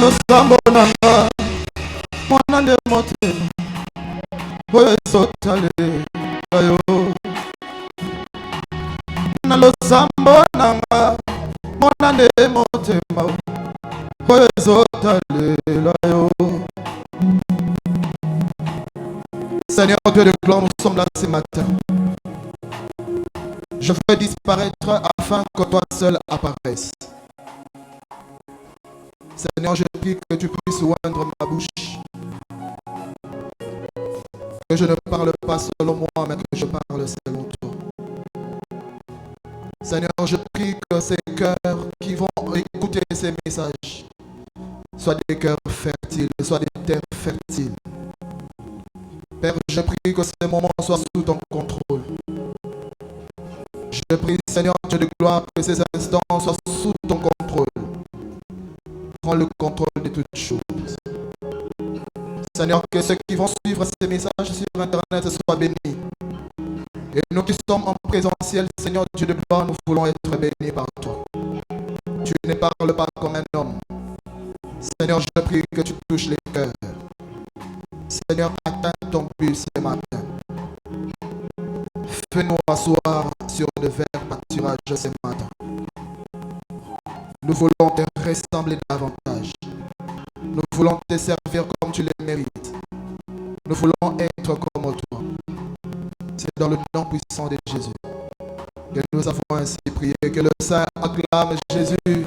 losambo nanga mwana nde motema oyo ezotalela yo na losambo nanga mwana nde motema oyo ezotalela yo. Seigneur Dieu de gloire, nous sommes là ce matin. Je veux disparaître afin que toi seul apparaisses. Seigneur, je prie que tu puisses oindre ma bouche. Que je ne parle pas selon moi, mais que je parle selon toi. Seigneur, je prie que ces cœurs qui vont écouter ces messages soient des cœurs fertiles, soient des terres fertiles. Père, je prie que ce moment soit sous ton contrôle. Je prie, Seigneur Dieu de gloire, que ces instants soient sous ton contrôle. Prends le contrôle de toutes choses. Seigneur, que ceux qui vont suivre ces messages sur Internet soient bénis. Et nous qui sommes en présentiel, Seigneur Dieu de gloire, nous voulons être bénis par toi. Tu ne parles pas comme un homme. Seigneur, je prie que tu touches les cœurs. Seigneur, atteins ton but ce matin. Fais-nous asseoir sur de verts pâturages ce matin. Nous voulons te ressembler davantage. Nous voulons te servir comme tu les mérites. Nous voulons être comme toi. C'est dans le nom puissant de Jésus que nous avons ainsi prié. Que le Saint acclame Jésus.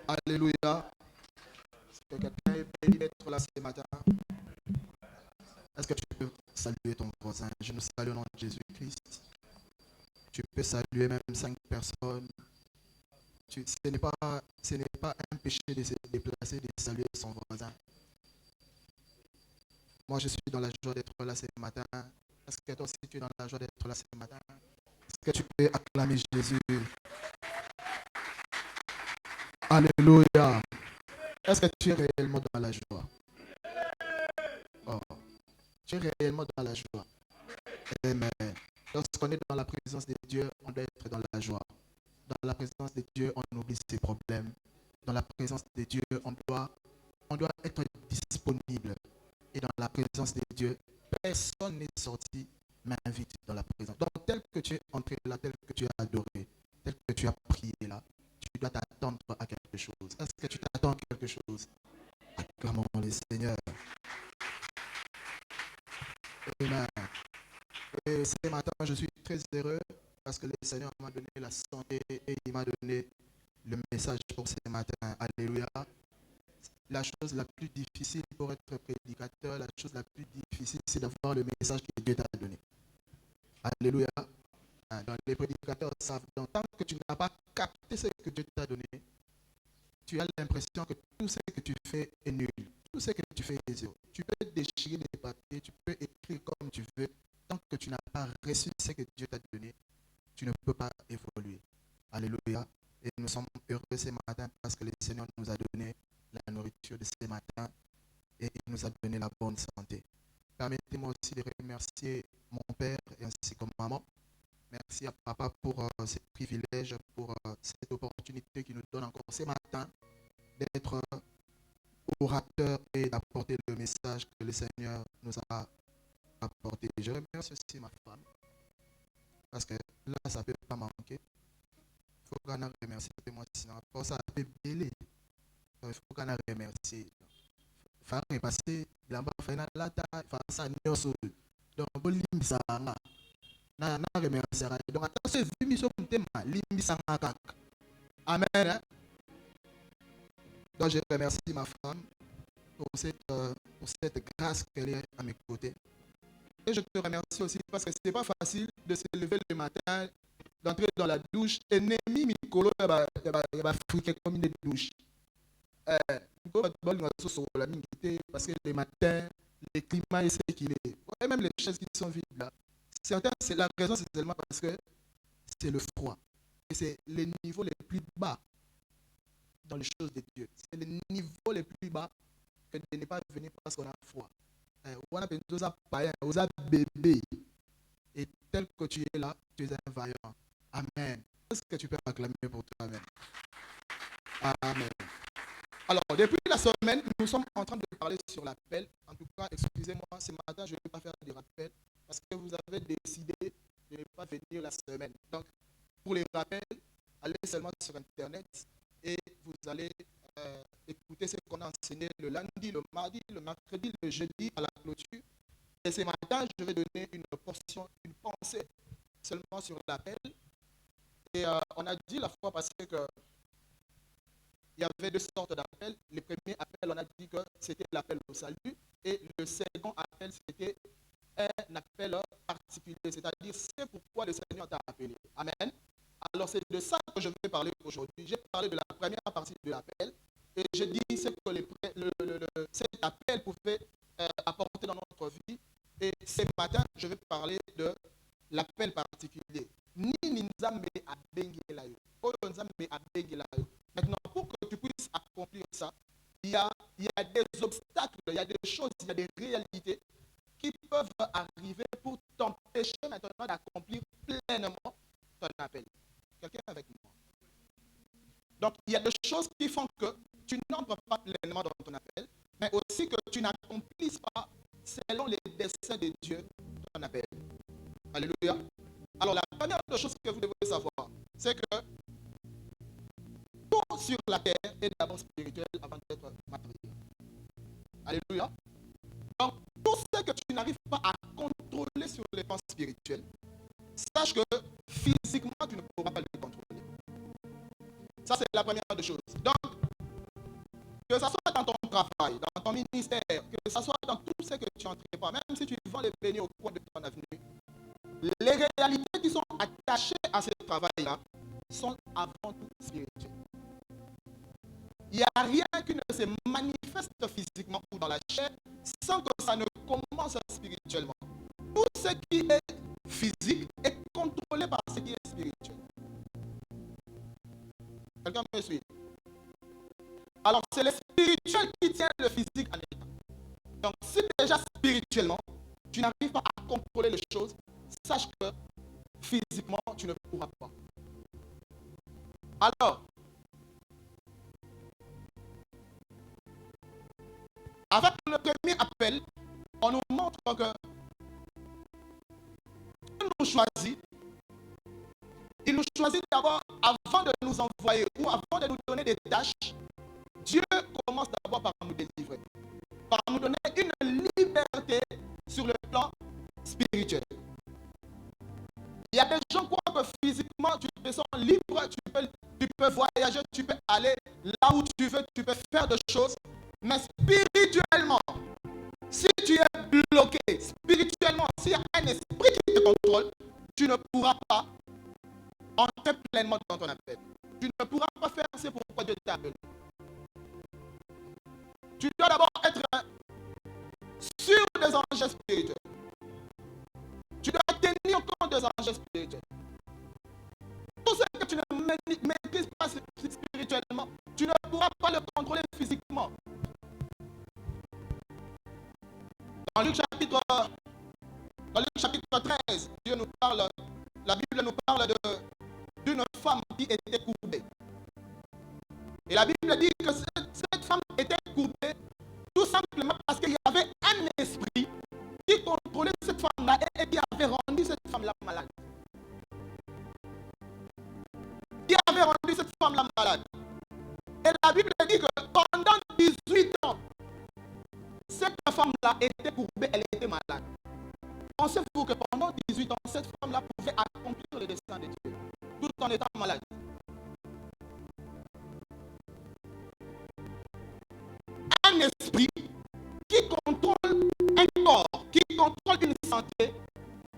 Alléluia. Est-ce que quelqu'un est béni d'être là ce matin? Est-ce que tu peux saluer ton voisin? Je nous salue au nom de Jésus-Christ. Tu peux saluer même 5 personnes. Ce n'est pas un péché de se déplacer, de saluer son voisin. Moi, je suis dans la joie d'être là ce matin. Est-ce que toi aussi tu es dans la joie d'être là ce matin? Est-ce que tu peux acclamer Jésus? Alléluia. Est-ce que tu es réellement dans la joie? Oh, tu es réellement dans la joie. Amen. Lorsqu'on est dans la présence de Dieu, on doit être dans la joie. Dans la présence de Dieu, on oublie ses problèmes. Dans la présence de Dieu, on doit être disponible. Et dans la présence de Dieu, personne n'est sorti, mais invite dans la présence. Donc, tel que tu es entré là, tel que tu as adoré, tel que tu as prié là, tu dois t'attendre à quelque chose. Est-ce que tu t'attends à quelque chose? Acclamons le Seigneur. Amen. Et ce matin, je suis très heureux parce que le Seigneur m'a donné la santé et il m'a donné le message pour ce matin. Alléluia. La chose la plus difficile pour être prédicateur, la chose la plus difficile, c'est d'avoir le message que Dieu t'a donné. Alléluia. Donc, les prédicateurs savent, donc, tant que tu n'as pas capté ce que Dieu t'a donné, tu as l'impression que tout ce que tu fais est nul. Tout ce que tu fais est zéro. Tu peux déchirer les papiers, tu peux écrire comme tu veux. Tant que tu n'as pas reçu ce que Dieu t'a donné, tu ne peux pas évoluer. Alléluia. Et nous sommes heureux ce matin parce que le Seigneur nous a donné la nourriture de ce matin et il nous a donné la bonne santé. Permettez-moi aussi de remercier mon père et ainsi que maman. Merci à papa pour ce privilège, pour cette opportunité qu'il nous donne encore ce matin d'être orateur et d'apporter le message que le Seigneur nous a apporté. Je remercie aussi ma femme parce que là, ça ne peut pas manquer. Il faut qu'on a remercié moi sinon ça peut bêler. Il faut qu'on a remercié. Il faut repasser là-bas, il faut ça donc ça na remercier. Donc attention, vu sur le thème, amen. Donc je remercie ma femme pour cette grâce qu'elle est à mes côtés. Et je te remercie aussi parce que ce n'est pas facile de se lever le matin, d'entrer dans la douche et Némi Mikolo va friquer comme une douche. Parce que le matin, le climat est ce qu'il est. Et même les chaises qui sont vides là. Certains, c'est la raison, c'est seulement parce que c'est le froid. Et c'est les niveaux les plus bas dans les choses de Dieu. C'est les niveaux les plus bas que de ne pas venir parce qu'on a froid. On a besoin de païens, on a bébé. Et tel que tu es là, tu es un vaillant. Amen. Est-ce que tu peux acclamer pour toi-même? Amen. Alors, depuis la semaine, nous sommes en train de parler sur l'appel. En tout cas, excusez-moi, ce matin, je ne vais pas faire de rappel parce que vous avez décidé de ne pas venir la semaine. Donc, pour les rappels, allez seulement sur Internet et vous allez écouter ce qu'on a enseigné le lundi, le mardi, le mercredi, le jeudi à la clôture. Et ce matin, je vais donner une portion, une pensée seulement sur l'appel. Et on a dit la fois passée que il y avait deux sortes d'appels. Le premier appel, on a dit que c'était l'appel au salut. Et le second appel, c'était un appel particulier. C'est-à-dire, c'est pourquoi le Seigneur t'a appelé. Amen. Alors, c'est de ça que je vais parler aujourd'hui. J'ai parlé de la première partie de l'appel. Et j'ai dit ce que cet appel pouvait apporter dans notre vie. Et ce matin, je vais parler de l'appel particulier. Ni Nizambe Abengelayo. Maintenant, pour que tu puisses accomplir ça, il y a des obstacles, il y a des choses, il y a des réalités qui peuvent arriver pour t'empêcher maintenant d'accomplir pleinement ton appel. Quelqu'un avec moi? Donc, il y a des choses qui font que tu n'entres pas pleinement dans ton appel, mais aussi que tu n'accomplisses pas selon les desseins de Dieu ton appel. Alléluia. Alors, la première chose que vous devez savoir, c'est que tout sur la terre est d'abord spirituel avant d'être matériel. Alléluia. Donc, tout ce que tu n'arrives pas à contrôler sur les plans spirituels, sache que physiquement, tu ne pourras pas le contrôler. Ça, c'est la première des choses. Donc, que ce soit dans ton travail, dans ton ministère, que ce soit dans tout ce que tu entreprends, même si tu vends les bénis au coin de ton avenue, les réalités qui sont attachées à ce travail-là sont avant tout spirituelles. Il n'y a rien qui ne se manifeste physiquement ou dans la chair sans que ça ne commence spirituellement. Tout ce qui est physique est contrôlé par ce qui est spirituel. Quelqu'un me suit? Alors, c'est le spirituel qui tient le physique en état. Donc, si déjà spirituellement, tu n'arrives pas à contrôler les choses, sache que physiquement, tu ne pourras pas. Alors, avec le premier appel, on nous montre que Dieu nous choisit. Il nous choisit d'abord avant de nous envoyer ou avant de nous donner des tâches. Dieu commence d'abord par nous délivrer, par nous donner une liberté sur le plan spirituel. Il y a des gens qui croient que physiquement tu te sens libre, tu peux voyager, tu peux aller là où tu veux, tu peux faire des choses, mais spirituellement, si tu es bloqué, spirituellement, s'il y a un esprit qui te contrôle, tu ne pourras pas entrer pleinement dans ton appel. Tu ne pourras pas faire ce pourquoi Dieu t'a appelé. Tu dois d'abord être sûr des enjeux spirituels. Tu dois tenir compte des enjeux spirituels. Tout ce que tu ne maîtrises pas spirituellement, tu ne pourras pas le contrôler physiquement. Dans Luc chapitre 13, Dieu nous parle, la Bible nous parle d'une femme qui était courbée. Et la Bible dit que cette femme était courbée tout simplement parce qu'il y avait un esprit qui contrôlait cette femme-là et qui avait rendu cette femme-là malade. Qui avait rendu cette femme-là malade. Et la Bible dit que pendant 18 ans, cette femme-là était courbée, elle était malade. Pensez-vous que pendant 18 ans, cette femme-là pouvait accomplir le dessein de Dieu, tout en étant malade. Un esprit qui contrôle un corps, qui contrôle une santé,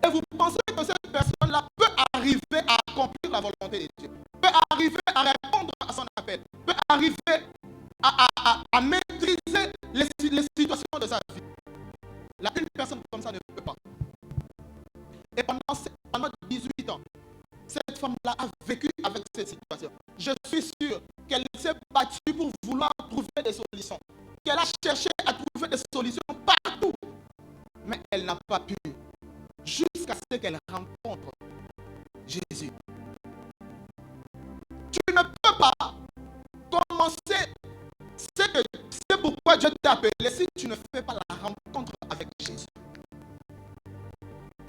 et vous pensez que cette personne-là peut arriver à accomplir la volonté de Dieu, peut arriver à répondre à son appel, peut arriver à maîtriser les situations de sa vie. Là, une personne comme ça ne peut pas. Et pendant 18 ans, cette femme-là a vécu avec cette situation. Je suis sûr qu'elle s'est battue pour vouloir trouver des solutions. Qu'elle a cherché à trouver des solutions partout. Mais elle n'a pas pu. Jusqu'à ce qu'elle Jésus. Tu ne peux pas commencer. C'est pourquoi Dieu t'a appelé si tu ne fais pas la rencontre avec Jésus.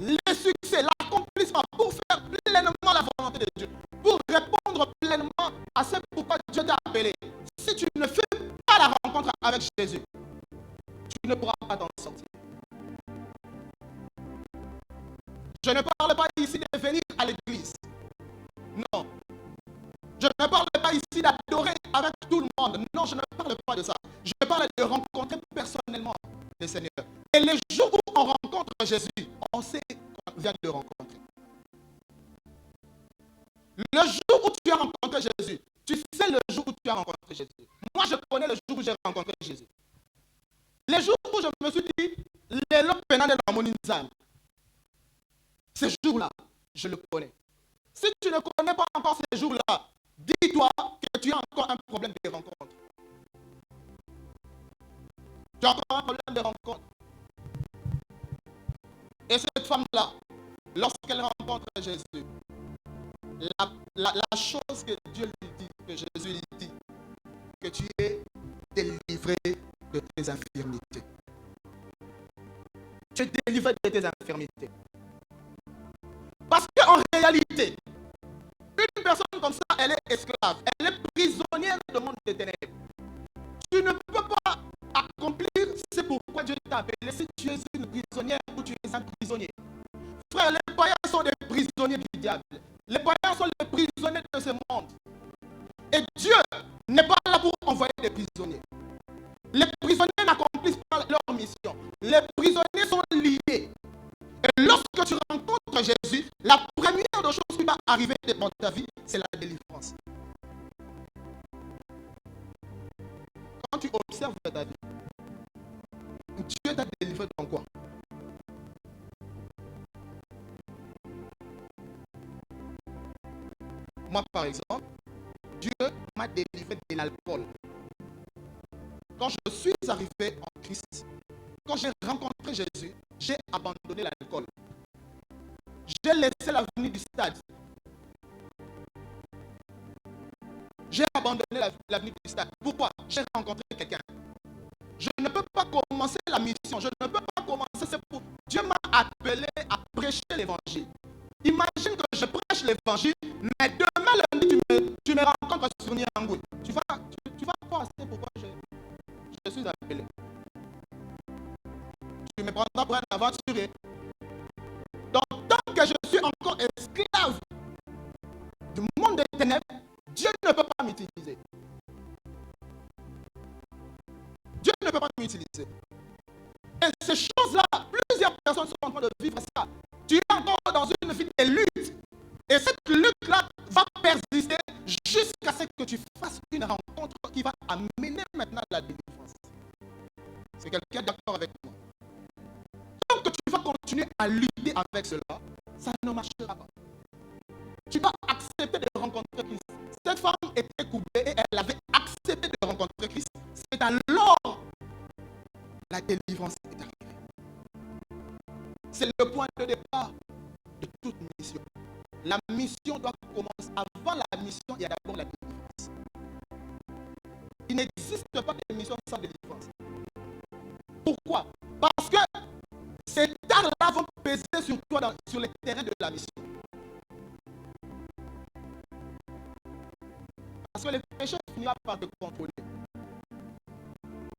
Le succès, l'accomplissement pour faire pleinement la volonté de Dieu, pour répondre pleinement à ce pourquoi Dieu t'a appelé. Si tu ne fais pas la rencontre avec Jésus, tu ne pourras pas t'en sortir. Je ne parle pas ici de venir à l'église. Non. Je ne parle pas ici d'adorer avec tout le monde. Non, je ne parle pas de ça. Je parle de rencontrer personnellement le Seigneur. Et les jours où on rencontre Jésus, on sait qu'on vient de le rencontrer. Le jour où tu as rencontré Jésus, tu sais le jour où tu as rencontré Jésus. Moi, je connais le jour où j'ai rencontré Jésus. Les jours où je me suis dit, les lots pénal de la moninzane, ces jours-là, je le connais. Si tu ne connais pas encore ces jours-là, dis-toi que tu as encore un problème de rencontre. Tu as encore un problème de rencontre. Et cette femme-là, lorsqu'elle rencontre Jésus, la chose que Dieu lui dit, que Jésus lui dit, que tu es délivré de tes infirmités. Tu es délivré de tes infirmités. Parce qu'en réalité, une personne comme ça, elle est esclave. Elle est prisonnière du monde des ténèbres. Tu ne peux pas accomplir ce pourquoi Dieu t'a appelé si tu es une prisonnière ou tu es un prisonnier. Frère, les païens sont des prisonniers du diable. Les païens sont les prisonniers de ce monde. Et Dieu n'est pas là pour envoyer des prisonniers. Les prisonniers n'accomplissent pas leur mission. Les prisonniers sont liés. Et lorsque tu rencontres Jésus, la première des choses qui va arriver dans ta vie, c'est la délivrance. Quand tu observes ta vie, Dieu t'a délivré dans quoi? Moi, par exemple, Dieu m'a délivré de l'alcool. Quand je suis arrivé en Christ, quand j'ai rencontré Jésus, j'ai abandonné l'alcool. J'ai laissé l'avenue du stade. J'ai abandonné l'avenue du stade. Pourquoi? J'ai rencontré quelqu'un. Je ne peux pas commencer la mission. Je ne peux pas commencer. C'est pour Dieu m'a appelé à prêcher l'évangile. Imagine que je prêche l'évangile, mais demain lundi, tu me rencontres sur Niangou. Tu vas pas assez pourquoi je suis appelé. Tu me prendras pour un aventurier. Donc, tant que je suis encore esclave du monde des ténèbres, Dieu ne peut pas m'utiliser. Dieu ne peut pas m'utiliser. Et ces choses-là, plusieurs personnes sont en train de vivre ça. Tu es encore dans une vie de lutte. Et cette lutte-là va persister jusqu'à ce que tu fasses une rencontre qui va amener maintenant la délivrance. C'est quelqu'un d'accord avec moi? Tant que tu vas continuer à lutter avec cela, ça ne marchera pas. Tu vas accepter de rencontrer Christ. Cette femme était coupée et elle avait accepté de rencontrer Christ. C'est alors la délivrance est arrivée. C'est le point de départ de toute mission. La mission doit commencer. Avant la mission, il y a d'abord la délivrance. Il n'existe pas de mission sans délivrance. Pourquoi? Parce que ces dards-là vont peser sur toi sur le terrain de la mission. Parce que le péché finira par te contrôler.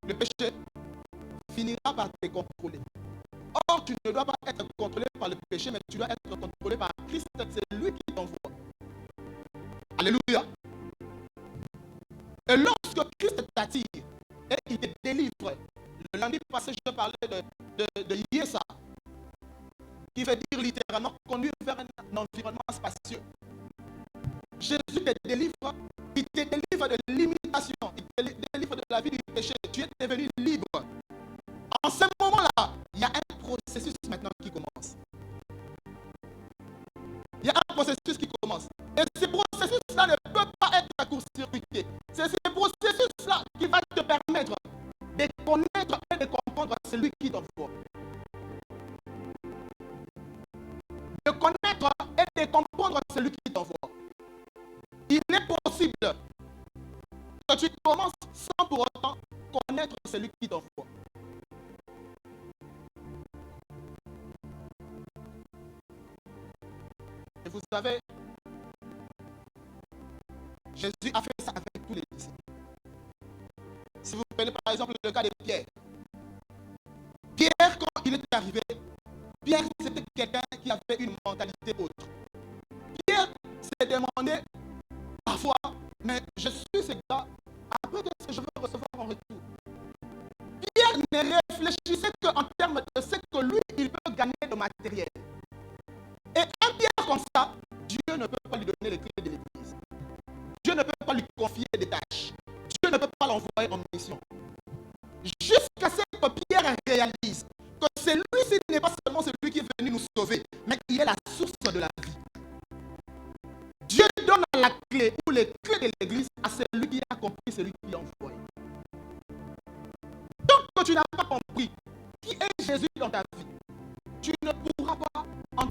Le péché finira par te contrôler. Or, tu ne dois pas être contrôlé par le péché, mais tu dois être contrôlé par Christ. C'est lui qui t'envoie. Alléluia. Et lorsque Christ t'attire et il te délivre, le lundi passé, je parlais de Yesa, qui veut dire littéralement conduire vers un environnement spacieux. Jésus te délivre, il te délivre de l'imitation, il te délivre de la vie du péché. Tu es devenu libre. En ce moment-là, il y a un processus maintenant qui commence. Il y a un processus qui commence. Et ce processus-là ne peut pas être court-circuité. C'est ce processus-là qui va te permettre de connaître et de comprendre celui qui t'envoie. De connaître et de comprendre celui commences sans pour autant connaître celui qui t'envoie. Et vous savez, Jésus a fait ça avec tous les disciples. Si vous prenez par exemple le cas de Pierre. Pierre, quand il est arrivé, Pierre, c'était quelqu'un qui avait une mentalité autre. Pierre s'est demandé parfois, mais je suis ce gars, après qu'est-ce que je veux recevoir en retour? Pierre ne réfléchissait qu'en termes de ce que lui, il peut gagner de matériel. Et un Pierre comme ça, Dieu ne peut pas lui donner les clés de l'église. Dieu ne peut pas lui confier des tâches. Dieu ne peut pas l'envoyer en mission. Jusqu'à ce que Pierre réalise que celui-ci n'est pas seulement celui qui est venu nous sauver, mais qui est la source de la vie. Dieu donne la clé ou les clés de l'église à celui qui a compris, celui qui l'a envoyé. Tant que tu n'as pas compris qui est Jésus dans ta vie, tu ne pourras pas en...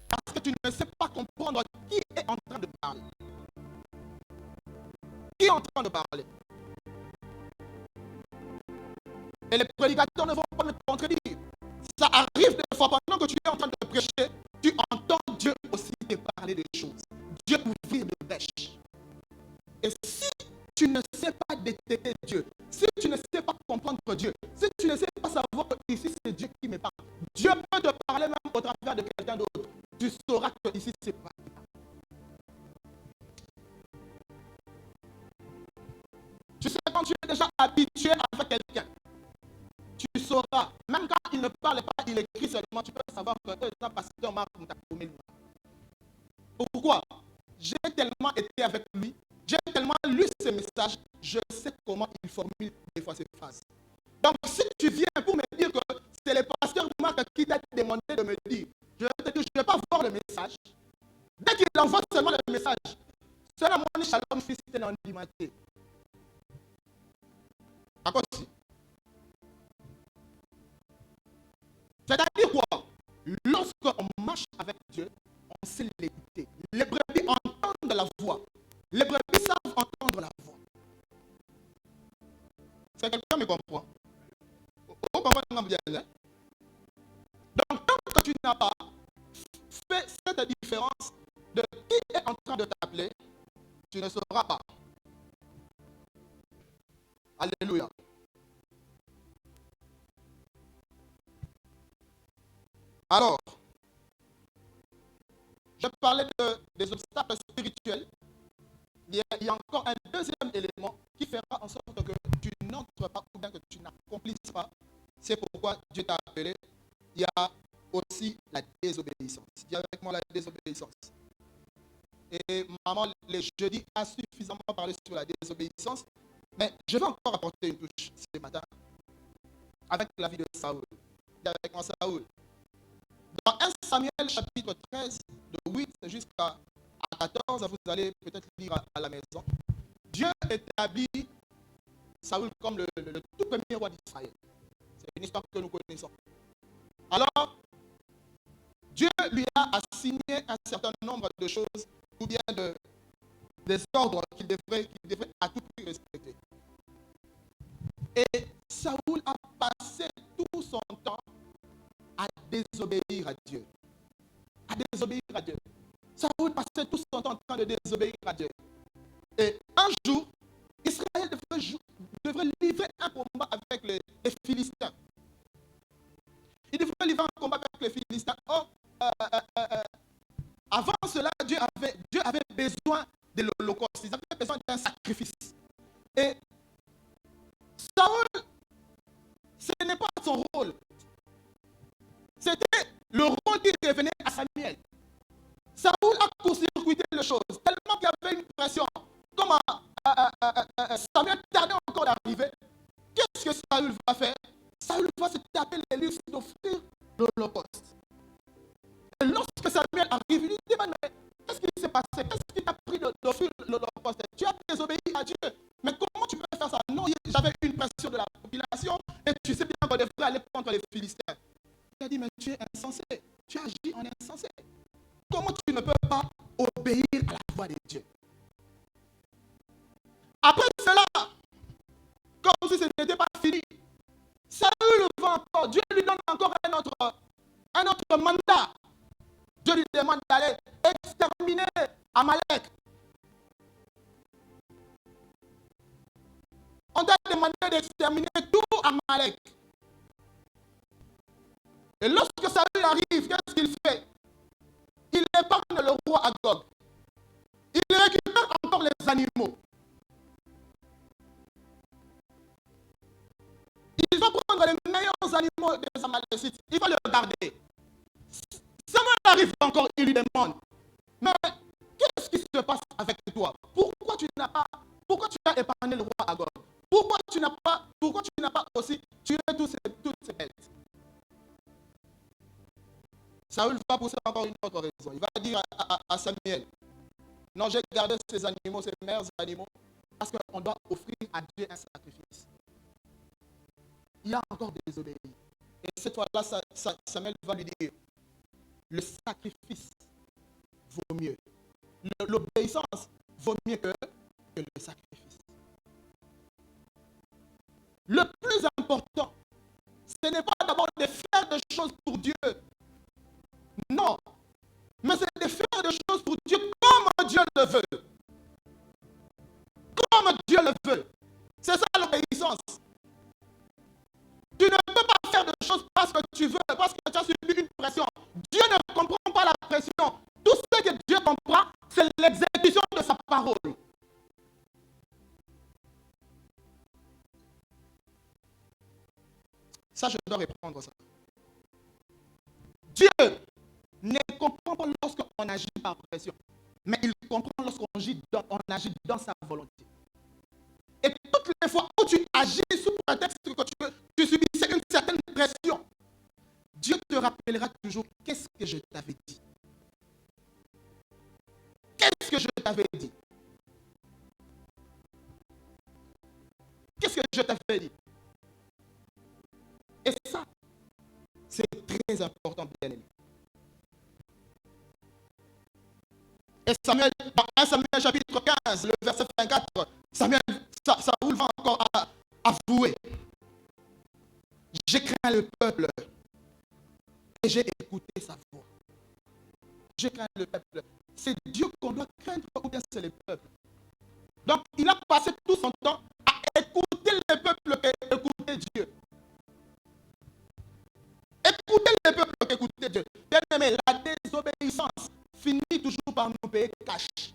Parce que tu ne sais pas comprendre qui est en train de parler. Qui est en train de parler? Et les prédicateurs ne vont pas me contredire. Ça arrive des fois pendant que tu es en train de prêcher, tu entends Dieu aussi te parler des choses. Dieu ouvrir de brèches. Et si tu ne sais pas détecter Dieu, si tu ne sais pas comprendre Dieu, si tu ne sais pas savoir que ici c'est Dieu qui me parle, Dieu peut te parler même au travers de quelqu'un d'autre. Tu sauras que ici c'est pas. Tu sais, quand tu es déjà habitué avec quelqu'un, tu sauras, même quand il ne parle pas, il écrit seulement, tu peux savoir que ça passe un marque comme ta commune. Pourquoi? J'ai tellement été avec lui, j'ai tellement lu ses messages, je sais comment il formule des fois ses phrases. Donc, si tu viens pour me dire que c'est le pasteur Marc qui t'a demandé de me dire, je vais te dire, je ne vais pas voir le message. Dès qu'il envoie seulement le message, c'est la mon shalom fils de l'andimaté. À quoi aussi? C'est-à-dire quoi? Lorsqu'on marche avec Dieu, on sait l'écouter. Les brebis entendent la voix. Les brebis savent entendre la voix. C'est quelqu'un qui me comprend. On comprend bien. Donc, tant que tu n'as pas fait cette différence de qui est en train de t'appeler, tu ne sauras pas. Alléluia. Alors, je parlais des obstacles spirituels. Il y a encore un deuxième élément qui fera en sorte que tu n'entres pas ou bien que tu n'accomplisses pas. C'est pourquoi Dieu t'a appelé. Il y a aussi la désobéissance. Dis avec moi la désobéissance. Et maman, le jeudi, a suffisamment parlé sur la désobéissance. Mais je vais encore apporter une touche ce matin avec la vie de Saoul. Dis avec moi Saoul. Dans 1 Samuel chapitre 13, de 8 jusqu'à 14, vous allez peut-être lire à la maison. Dieu établit Saoul comme le tout premier roi d'Israël. C'est une histoire que nous connaissons. Alors, Dieu lui a assigné un certain nombre de choses ou bien des ordres qu'il devrait à tout prix respecter. Et Saoul a passé tout son temps à désobéir à Dieu. À désobéir à Dieu. Saoul passait tout son temps en train de désobéir à Dieu. Et un jour, Israël devrait livrer un combat avec les Philistins. Il devrait livrer un combat avec les Philistins. Or, avant cela, Dieu avait besoin de l'Holocauste. Ils avaient besoin d'un sacrifice. Et Saoul, ce n'est pas son rôle. C'était le rôle qui revenait à Samuel. Saoul a court-circuité les choses, tellement qu'il y avait une pression. Comme Samuel tardait encore d'arriver, qu'est-ce que Saoul va faire? Saoul va se taper les livres d'offrir l'Holocauste. Et lorsque Samuel arrive, il lui demande, mais qu'est-ce qui s'est passé? Qu'est-ce qui t'a pris d'offrir l'Holocauste? Tu as désobéi à Dieu. Mais comment tu peux faire ça? Non, j'avais une pression de la population et tu sais bien qu'on devrait aller contre les Philistins. Il a dit, mais tu es insensé. Tu agis en insensé. Comment tu ne peux pas obéir à la voix de Dieu? Après cela, comme si ce n'était pas fini, Saül va encore, Dieu lui donne encore un autre mandat. Dieu lui demande d'aller exterminer Amalek. On t'a demandé d'exterminer tout Amalek. Et lorsque Saül arrive, qu'est-ce qu'il fait? Il épargne le roi Agog. Il récupère encore les animaux. Il va prendre les meilleurs animaux des Amalécites. Il va les garder. Samuel arrive encore, il lui demande, mais qu'est-ce qui se passe avec toi? Pourquoi tu as épargné le roi Agog? Pourquoi tu n'as pas aussi tué toutes ces bêtes? Saül va pousser encore une autre raison. Il va dire à Samuel, non, j'ai gardé ces animaux, ces meilleurs animaux, parce qu'on doit offrir à Dieu un sacrifice. Il a encore désobéi. Et cette fois-là, Samuel va lui dire, le sacrifice vaut mieux. L'obéissance vaut mieux que le sacrifice. Le plus important, ce n'est pas d'abord de faire des choses pour Dieu. Non. Mais c'est de faire des choses pour Dieu comme Dieu le veut. Comme Dieu le veut. C'est ça l'obéissance. Tu ne peux pas faire des choses parce que tu veux, parce que tu as subi une pression. Dieu ne comprend pas la pression. Tout ce que Dieu comprend, c'est l'exécution de sa parole. Ça, je dois reprendre ça. Dieu ne comprend pas lorsqu'on agit par pression, mais il comprend lorsqu'on agit dans sa volonté. Et toutes les fois où tu agis sous prétexte que tu subissais une certaine pression, Dieu te rappellera toujours, qu'est-ce que je t'avais dit? Qu'est-ce que je t'avais dit? Qu'est-ce que je t'avais dit? Et ça, c'est très important, bien aimé. Et Samuel, dans 1 Samuel chapitre 15, le verset 24, Saoul va encore avouer. J'ai craint le peuple et j'ai écouté sa voix. J'ai craint le peuple. C'est Dieu qu'on doit craindre ou bien c'est le peuple? Donc il a passé tout son temps à écouter le peuple et écouter Dieu. Écouter le peuple et écouter Dieu. Bien aimé, la désobéissance finit toujours par nous payer cash.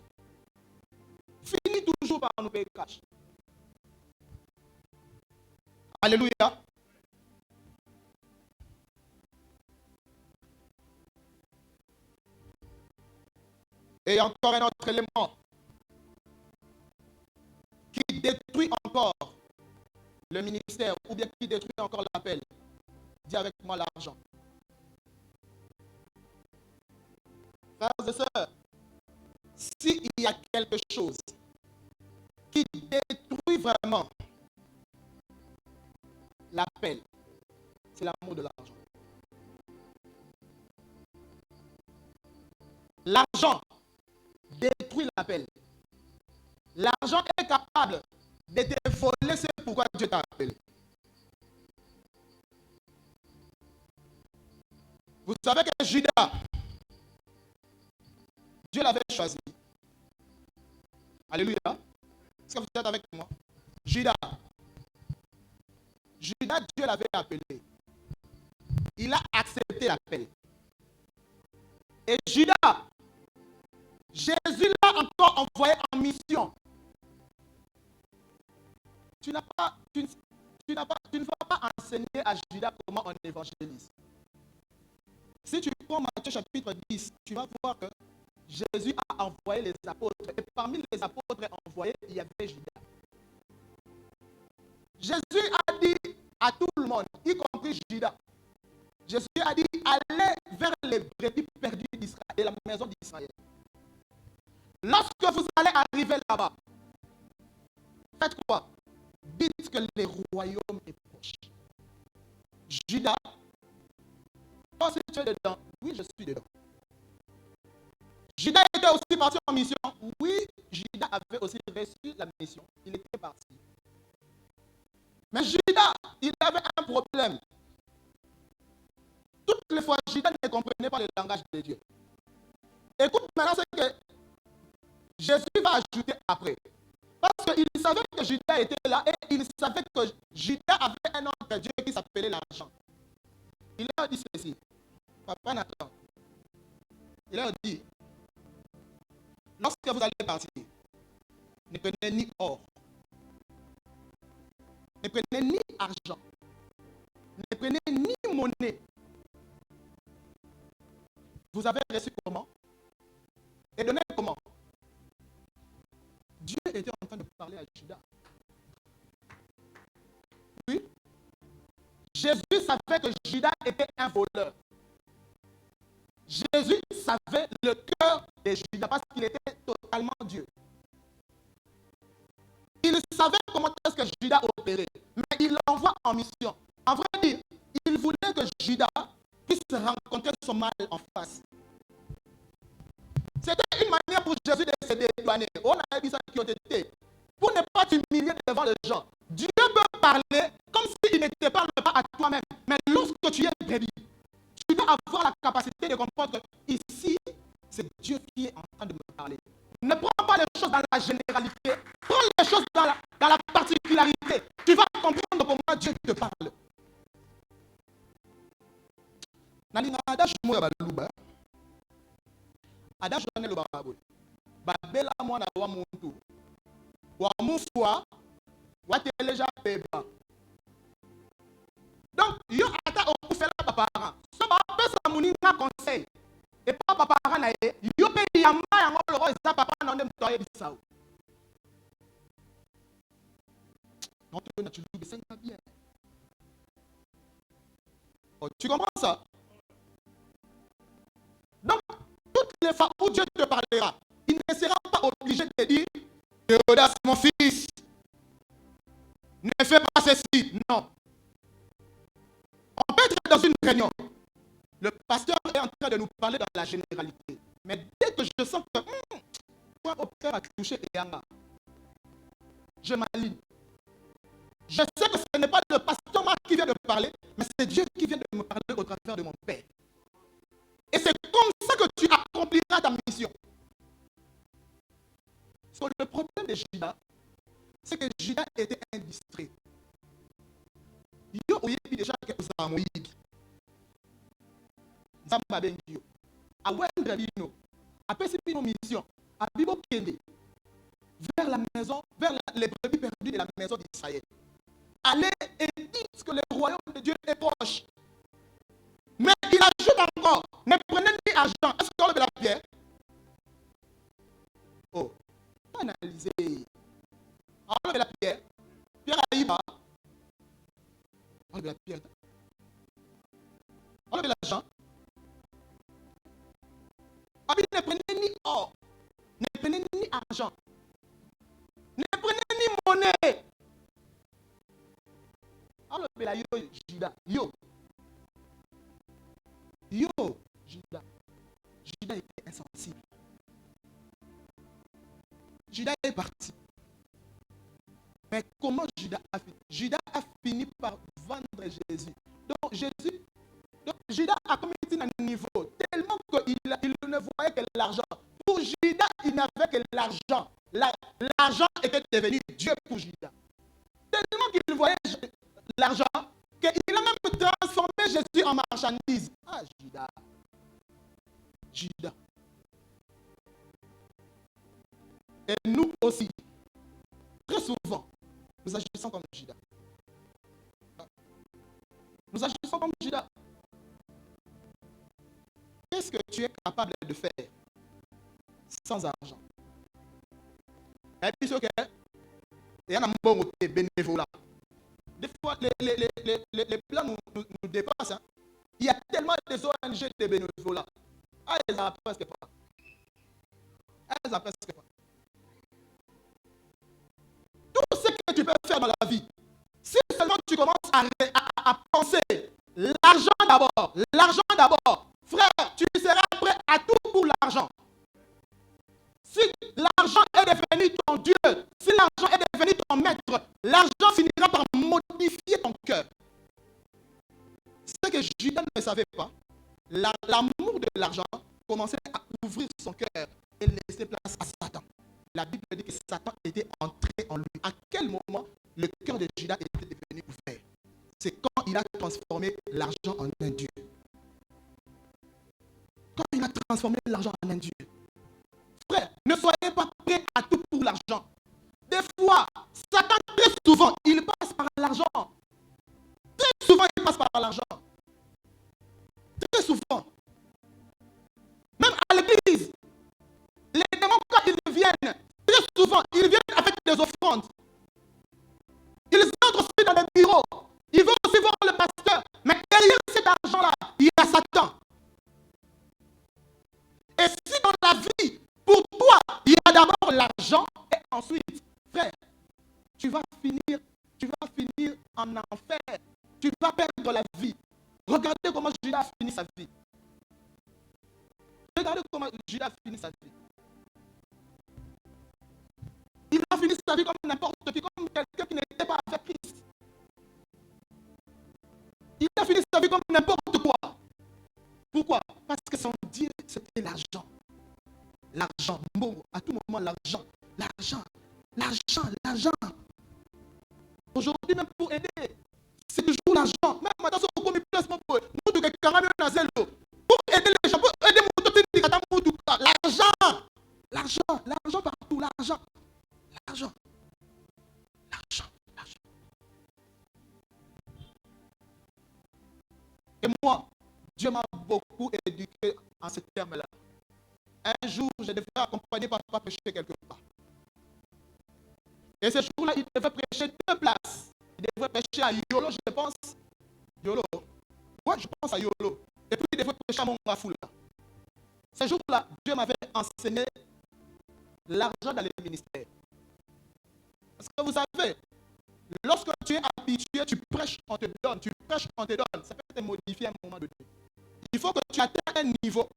Finit toujours par nous payer cash. Alléluia. Et encore un autre élément qui détruit encore le ministère ou bien qui détruit encore l'appel. Dis avec moi l'argent. Frères et sœurs, s'il y a quelque chose qui détruit vraiment l'appel, c'est l'amour de l'argent. L'argent détruit l'appel. L'argent est capable de te voler, c'est pourquoi Dieu t'a appelé. Vous savez que Judas Dieu l'avait choisi. Alléluia. Est-ce que vous êtes avec moi? Judas. Judas, Dieu l'avait appelé. Il a accepté l'appel. Et Judas, Jésus l'a encore envoyé en mission. Tu ne vas pas enseigner à Judas comment on évangélise. Si tu prends Matthieu chapitre 10, tu vas voir que Jésus a envoyé les apôtres. Et parmi les apôtres envoyés, il y avait Judas. Jésus a dit à tout le monde, y compris Judas, Jésus a dit, allez vers les brebis perdues d'Israël, de la maison d'Israël. Lorsque vous allez arriver là-bas, faites quoi? Dites que le royaume est proche. Judas, toi si tu es dedans, oui, je suis dedans. Judas était aussi parti en mission. Oui, Judas avait aussi reçu la mission. Il était parti. Mais Judas, il avait un problème. Toutes les fois, Judas ne comprenait pas le langage de Dieu. Écoute maintenant ce que Jésus va ajouter après. Parce qu'il savait que Judas était là et il savait que Judas avait un autre Dieu qui s'appelait l'argent. Il leur dit ceci. Papa Nathan. Il leur dit, lorsque vous allez partir, ne prenez ni or, ne prenez ni argent, ne prenez ni monnaie. Vous avez reçu comment? Et donné comment? Dieu était en train de parler à Judas. Oui. Jésus savait que Judas était un voleur. Jésus savait le cœur de Judas parce qu'il était totalement Dieu. Il savait comment est-ce que Judas opérait, mais il l'envoie en mission. En vrai dire, il voulait que Judas puisse rencontrer son mal en face. C'était une manière pour Jésus de se dédouaner. On a dit ça qui ont été. Pour ne pas t'humilier devant les gens. Dieu peut parler comme s'il ne te parle pas à toi-même. Mais lorsque tu es brebis, tu dois avoir la capacité de comprendre que ici, c'est Dieu qui est en train de me parler. Ne prends pas les choses dans la généralité. Prends les choses dans la particularité. Tu vas comprendre comment Dieu te parle. Adage donne le bababol. Babela mwana wa muntu. Wa mufwa. Wa teleja peba. Donc, yo ata okufela papa. So ba pesa muninga conseil. Et pas papa na ye. Yo pe yamba yango loko eza papa na ndem toye bisao. Notre nature c'est bien. Oh, tu comprends ça? Donc, toutes les fois où Dieu te parlera, il ne sera pas obligé de te dire Théodas, mon fils, ne fais pas ceci. Non. On peut être dans une réunion. Le pasteur est en train de nous parler dans la généralité. Mais dès que je sens que point au cœur a touché Eyanga, je m'aligne. Je sais que ce n'est pas le pasteur Marc qui vient de parler, mais c'est Dieu qui vient de me parler au travers de mon Père. Et c'est comme ça que tu accompliras ta mission. So, le problème de Judas, c'est que Judas était indiscret. Yo oyebi déjà que vous avez moïdi. Zamba bengio. A wendre bino. A pesi bino mission. A bibo kende. Vers la maison, vers les brebis perdues de la maison d'Israël. Allez et dites que le royaume de Dieu est proche. Mais il ajoute encore, ne prenez ni argent. Est-ce qu'on enlève la pierre? Oh, analysez. Enlève la pierre. Pierre Aïba. Enlève la pierre. Enlève l'argent. Ne prenez ni or. Ne prenez ni argent. Ne prenez ni monnaie. Enlève la yo, Judas. Yo. Yo, Judas. Judas était insensible. Judas est parti. Mais comment Judas a fini? Judas a fini par vendre Jésus. Donc Judas a commis un niveau tellement qu'il ne voyait que l'argent. Pour Judas, il n'avait que l'argent. L'argent était devenu Dieu pour Judas. Tellement qu'il voyait l'argent, qu'il a même transformé Jésus en marchandise. Ah, Judas. Judas. Et nous aussi, très souvent, nous agissons comme Judas. Nous agissons comme Judas. Qu'est-ce que tu es capable de faire sans argent? Et puis, il y a un bon côté bénévolat. Des fois, les plans nous dépassent. Hein. Il y a tellement des ONG de bénévolat. Ah, elles n'en presque pas. Elles n'en presque pas. Tout ce que tu peux faire dans la vie, si seulement tu commences à penser l'argent d'abord, frère, tu seras prêt à tout pour l'argent. Si l'argent est devenu ton Dieu, si l'argent est devenu ton maître, l'argent finira par modifier ton cœur. Ce que Judas ne savait pas, l'amour de l'argent commençait à ouvrir son cœur et laisser place à Satan. La Bible dit que Satan était entré en lui. À quel moment le cœur de Judas était devenu ouvert? C'est quand il a transformé l'argent en un Dieu. Quand il a transformé l'argent en un Dieu. Frère, ne soyez pas prêts à tout pour l'argent. Des fois, Satan, très souvent, il passe par l'argent. Très souvent, il passe par l'argent. Très souvent. Même à l'église, les démons, quand ils viennent, très souvent, ils viennent avec des offrandes. Ils entrent aussi dans les bureaux. Ils vont aussi voir le pasteur. Mais derrière cet argent-là, il y a Satan. Et si dans la vie, pour toi, il y a d'abord l'argent et ensuite, frère, tu vas finir en enfer. Tu vas perdre la vie. Regardez comment Judas a fini sa vie. Regardez comment Judas a fini sa vie. Il a fini sa vie comme n'importe qui, comme quelqu'un qui n'était pas avec Christ. Il a fini sa vie comme n'importe quoi. Pourquoi? Parce que son Dieu, c'était l'argent. L'argent, bon, à tout moment, l'argent. Aujourd'hui, même pour aider, c'est toujours l'argent. Même maintenant, c'est au placement pour nous, pour aider les gens, pour aider l'argent partout, l'argent. Et moi, Dieu m'a beaucoup éduqué en ces termes-là. Un jour, je devais accompagner papa prêcher quelque part. Et ce jour-là, il devait prêcher 2 places. Il devait prêcher à Yolo, je pense. Yolo. Ouais, je pense à Yolo. Et puis, il devait prêcher à Mongafoula. Ce jour-là, Dieu m'avait enseigné l'argent dans les ministères. Parce que vous savez, lorsque tu es habitué, tu prêches, on te donne. Tu prêches, on te donne. Ça peut te modifier à un moment donné. Il faut que tu atteignes un niveau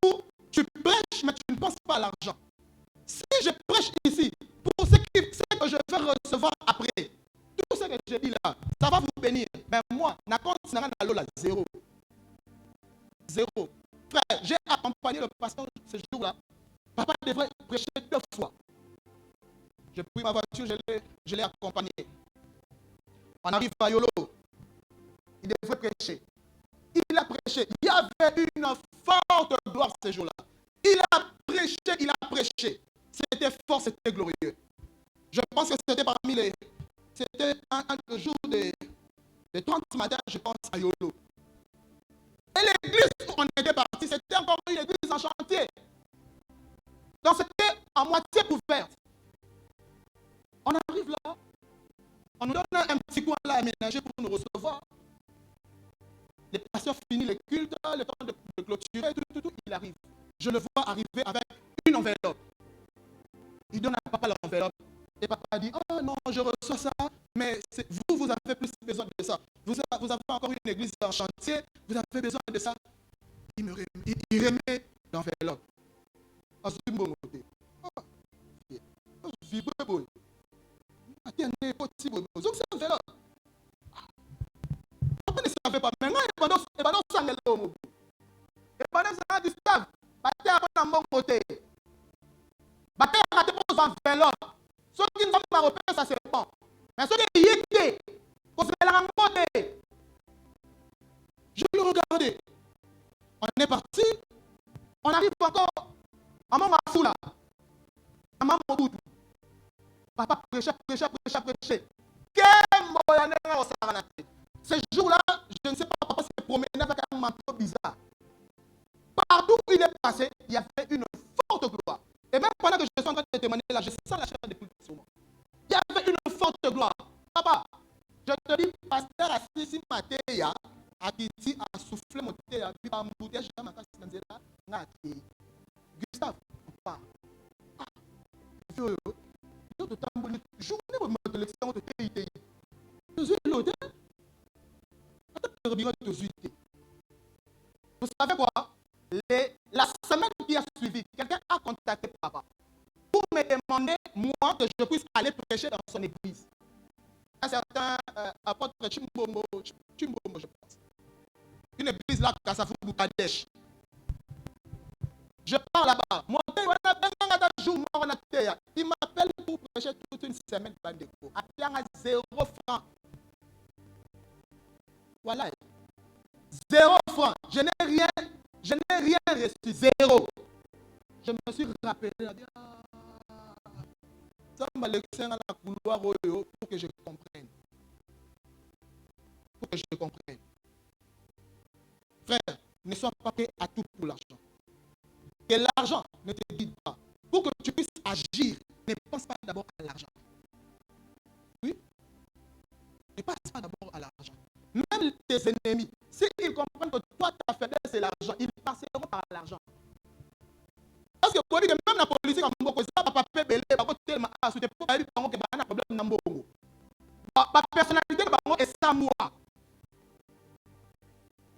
où tu prêches, mais tu ne penses pas à l'argent. Si je prêche ici, pour ce que je vais recevoir après, tout ce que je dis là, ça va vous bénir. Mais moi, zéro. Frère, j'ai accompagné le pasteur ce jour-là. Papa devrait prêcher 2 fois. J'ai pris ma voiture, je l'ai accompagné. On arrive à Yolo. Il devrait prêcher. Il a prêché. Il y avait une forte gloire ce jour-là. Il a prêché. C'était fort, c'était glorieux. Je pense que c'était parmi les... C'était un jour de 30 matin, je pense, à Yolo. Et l'église où on était parti, c'était encore une église en chantier. Donc c'était à moitié ouverte. On arrive là, on nous donne un petit coin là aménagé pour nous recevoir. Les pasteurs finissent le culte, le temps de clôturer, tout, il arrive. Je le vois arriver avec une enveloppe. Il donne à papa l'enveloppe. Et papa dit, oh non, je reçois ça, mais vous avez plus besoin de ça. Vous avez encore une église en chantier, vous avez besoin de ça. Il remet l'enveloppe. Papa ne savait pas. Maintenant, il va dans le côté. Ceux qui ne sont pas repères, ça c'est bon. Mais ceux qui y étaient, qu'on se met la rencontre. Je le regardais. On est parti. On arrive encore à Mamasoula. À Mamoudou. Papa prêchait. Ce jour-là, je ne sais pas, papa s'est promené avec un manteau bizarre. Partout où il est passé, il y avait une forte gloire. Et même pendant que je suis en train de témoigner là, je sens la chair de pluie sur moi. Il y avait une forte gloire. Papa, je te dis, pasteur Assisi Matéya, a dit, a soufflé mon thé, a vu un bouteille, j'ai ma casse là, Gustave, on part. Ah, je te tambour, journée où je me l'élection de TIT. Je suis l'autre. Vous savez quoi? La semaine qui a suivi, quelqu'un a contacté papa pour me demander, moi, que je puisse aller prêcher dans son église. Un certain apôtre Chimbombo, je pense. Une église là, Kassafou Kadesh. Je pars là-bas. Il m'appelle pour prêcher toute une semaine. À 0 francs. Voilà. 0 francs. Je n'ai rien reçu. 0. Je me suis rappelé. Ça m'a laissé dans la couloir pour que je comprenne. Frère, ne sois pas prêt à tout pour l'argent. Et l'argent ne te guide pas. Pour que tu puisses agir, ne pense pas d'abord à l'argent. Oui? Ne pense pas d'abord à l'argent. Même tes ennemis, s'ils comprennent que toi, ta faiblesse, c'est l'argent, ils passeront par l'argent. Parce que pour dire que même la politique, ça va pas faire belé, pas tellement à soutenir pour aller par exemple un problème dans Mbongo. Ma personnalité est ça moi.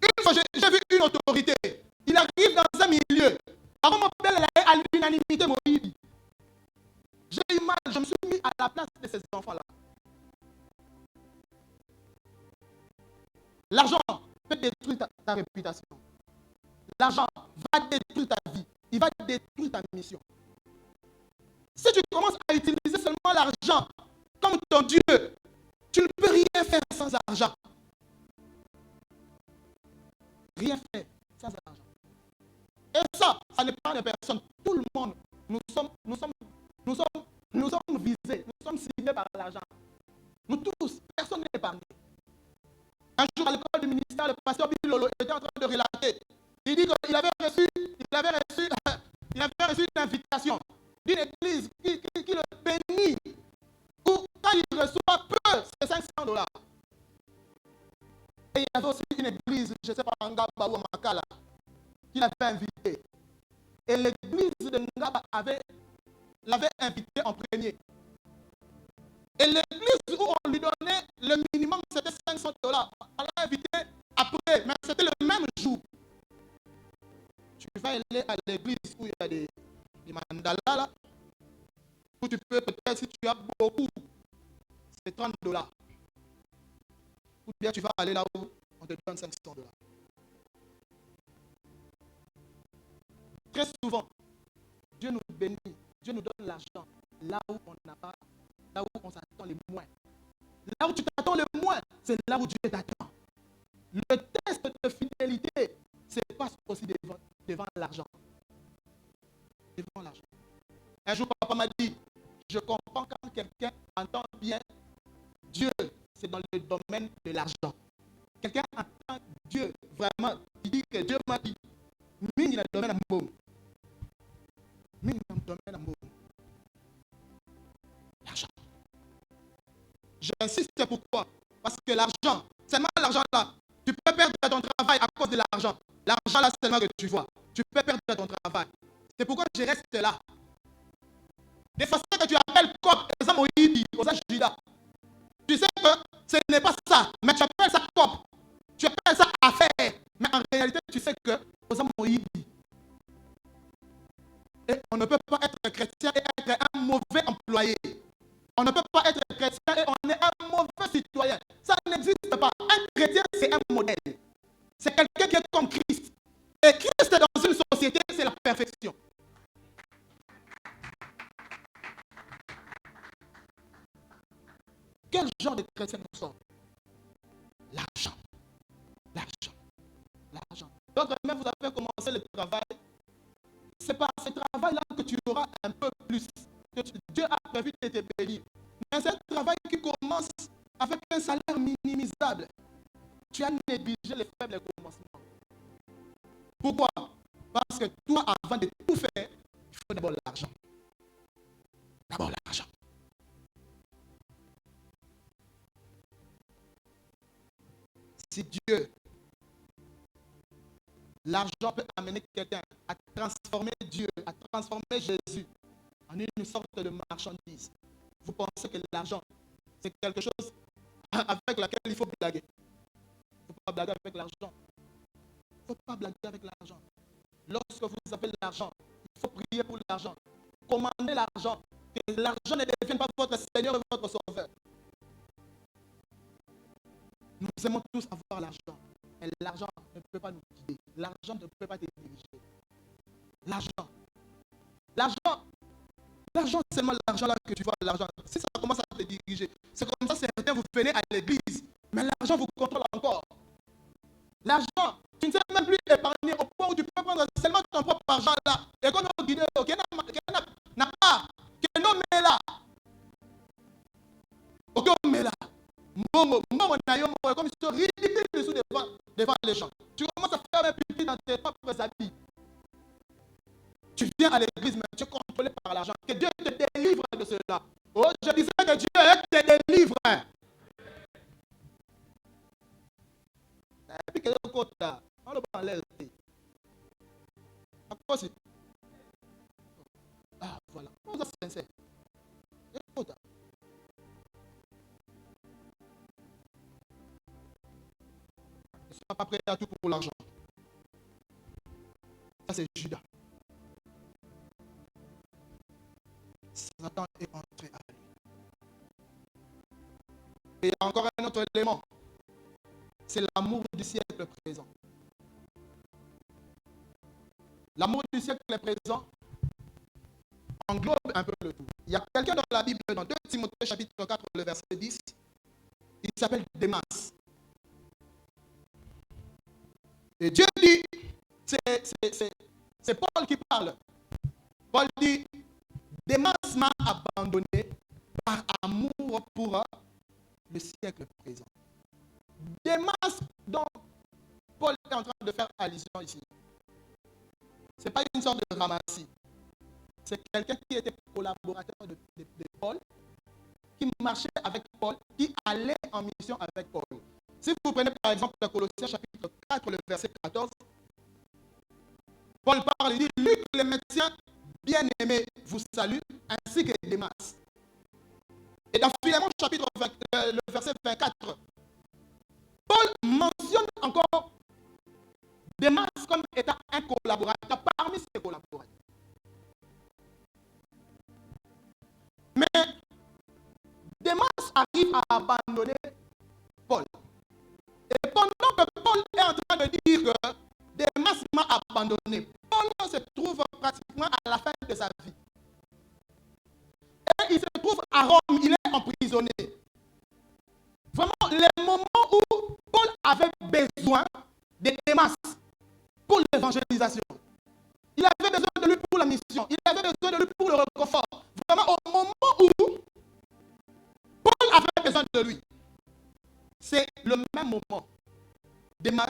Une fois, j'ai vu une autorité. Il arrive dans un milieu. Par mon père, elle est à l'unanimité, Moïse. J'ai eu mal, je me suis mis à la place de ces enfants-là. L'argent peut détruire ta réputation. L'argent va détruire ta vie. Il va détruire ta mission. Si tu commences à utiliser seulement l'argent comme ton Dieu, tu ne peux rien faire sans argent. Rien faire sans argent. Et ça n'est pas de personne. Tout le monde, nous sommes visés, nous sommes ciblés par l'argent. Nous tous, personne n'est épargné. Un jour à l'école du ministère, le pasteur Bilolo était en train de relater. Il dit qu'il avait reçu une invitation d'une église qui le bénit. Où, quand il reçoit peu, c'est $500. Et il y avait aussi une église, je ne sais pas, en Ngaba ou en Makala, qui l'avait invité. Et l'église de Ngaba l'avait invité en premier. Et l'église où on lui donnait le minimum, c'était $500. On l'a invité après, mais c'était le même jour. Tu vas aller à l'église où il y a des mandalas là, où tu peux peut-être, si tu as beaucoup, c'est $30. Ou bien tu vas aller là où on te donne $500. Très souvent, Dieu nous bénit, Dieu nous donne l'argent là où on n'a pas, là où on s'attend le moins. Là où tu t'attends le moins, c'est là où Dieu t'attend. Le test de fidélité se passe aussi devant l'argent. Devant l'argent. Un jour, papa m'a dit, je comprends quand quelqu'un entend bien Dieu, c'est dans le domaine de l'argent. Quelqu'un entend Dieu, vraiment, il dit que Dieu m'a dit, mine dans le domaine d'amour. Mine dans le domaine d'amour. L'argent. J'insiste pourquoi? Parce que l'argent, seulement l'argent là, tu peux perdre ton travail à cause de l'argent. L'argent là seulement que tu vois. Tu peux perdre ton travail. C'est pourquoi je reste là. Des façons que tu appelles COP, Juda. Tu sais que ce n'est pas ça, mais tu appelles ça COP. Tu appelles ça affaire. Mais en réalité, tu sais que et on ne peut pas être chrétien et être un mauvais employé. On ne peut pas être chrétien et on est un mauvais citoyen. Ça n'existe pas. Un chrétien, c'est un modèle. C'est quelqu'un qui est comme Christ. Et Christ dans une société, c'est la perfection. vous avez commencé le travail, c'est par ce travail-là que tu auras un peu plus, que Dieu a prévu de te bénir. Mais c'est un travail qui commence avec un salaire minimisable. Tu as négligé les faibles commencements. Pourquoi? Parce que toi, avant de tout faire, il faut d'abord l'argent. D'abord l'argent. Si Dieu, l'argent peut amener quelqu'un à transformer Dieu, à transformer Jésus en une sorte de marchandise, vous pensez que l'argent, c'est quelque chose avec laquelle il faut blaguer? Il ne faut pas blaguer avec l'argent. Il ne faut pas blaguer avec l'argent. Lorsque vous avez l'argent, il faut prier pour l'argent. Commandez l'argent. Que l'argent ne devienne pas votre Seigneur et votre Sauveur. Nous aimons tous avoir l'argent. Mais l'argent ne peut pas nous guider. L'argent ne peut pas te diriger. L'argent. L'argent. L'argent, c'est seulement l'argent là que tu vois, l'argent. Si ça commence à te diriger, c'est comme ça, certains, vous venez à l'église, mais l'argent vous contrôle encore. L'argent, tu ne sais même plus épargner au point où tu peux prendre seulement ton propre argent là. Et qu'on a guidé, n'a pas, que non mais là. Ok, mais là. Comme si tu ridicule devant les gens. Tu commences à faire un pipi dans tes propres habits. Tu viens à l'église, mais tu es contrôlé par l'argent. Que Dieu te délivre de cela. Oh, je disais que Dieu te délivre. Et puis, quel est le côté là? On le prend en l'air. Ah, voilà. On est sincère. Écoute. Ne sois pas prêt à tout pour l'argent. Ça, c'est Judas. Satan est entré à lui. Et il y a encore un autre élément. C'est l'amour du siècle présent. L'amour du siècle présent englobe un peu le tout. Il y a quelqu'un dans la Bible, dans 2 Timothée chapitre 4, le verset 10, il s'appelle Démas. Et Dieu dit, c'est Paul qui parle. Paul dit, Démas m'a abandonné par amour pour le siècle présent. Démas dont Paul est en train de faire allusion ici. Ce n'est pas une sorte de ramassis. C'est quelqu'un qui était collaborateur de Paul, qui marchait avec Paul, qui allait en mission avec Paul. Si vous prenez par exemple Colossiens chapitre 4, le verset 14, Paul parle, il dit, Luc le médecin bien-aimé vous salue, ainsi que Démas. Et dans Philémon chapitre 20, le verset 24, Paul mentionne encore Démas comme étant un collaborateur parmi ses collaborateurs. Mais Démas arrive à abandonner Paul. Et pendant que Paul est en train de dire que Démas m'a abandonné, Paul se trouve pratiquement à la fin de sa vie. Et il se trouve à Rome, il est emprisonné. Vraiment, les moments où Paul avait besoin de Démas pour l'évangélisation. Il avait besoin de lui pour la mission. Il avait besoin de lui pour le réconfort. Vraiment, au moment où Paul avait besoin de lui, c'est le même moment. Démas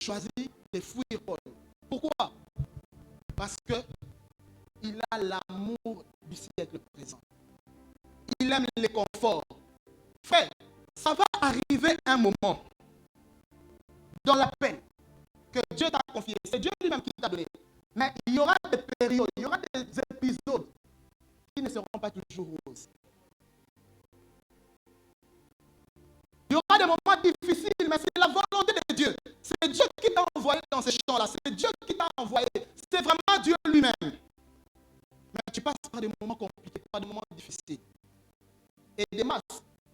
choisit de fuir Paul. Pourquoi? Parce qu'il a l'amour du siècle présent. Il aime les conforts. Frère, ça va arriver un moment dans la peine que Dieu t'a confié. C'est Dieu lui-même qui t'a donné. Mais il y aura des périodes, il y aura des épisodes qui ne seront pas toujours roses. Il y aura des moments difficiles, mais c'est la volonté de Dieu. C'est Dieu qui t'a envoyé dans ces champs-là. C'est Dieu qui t'a envoyé. C'est vraiment Dieu lui-même. Mais tu passes par des moments compliqués, par des moments difficiles. Et Démas,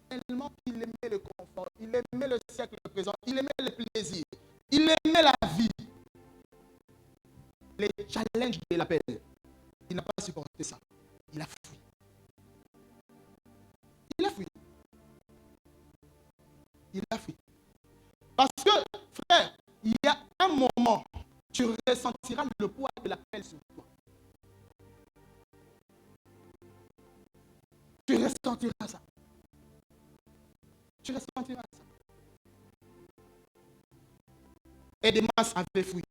tellement qu'il aimait le confort, il aimait le siècle présent, il aimait le plaisir, il aimait la vie. Les challenges de l'appel, il n'a pas supporté ça. Il a fui. Il a fui. Il a fui. Parce que, frère, il y a un moment tu ressentiras le poids de l'appel sur toi. Tu ressentiras ça. Tu ressentiras ça. Et Démas avait fui.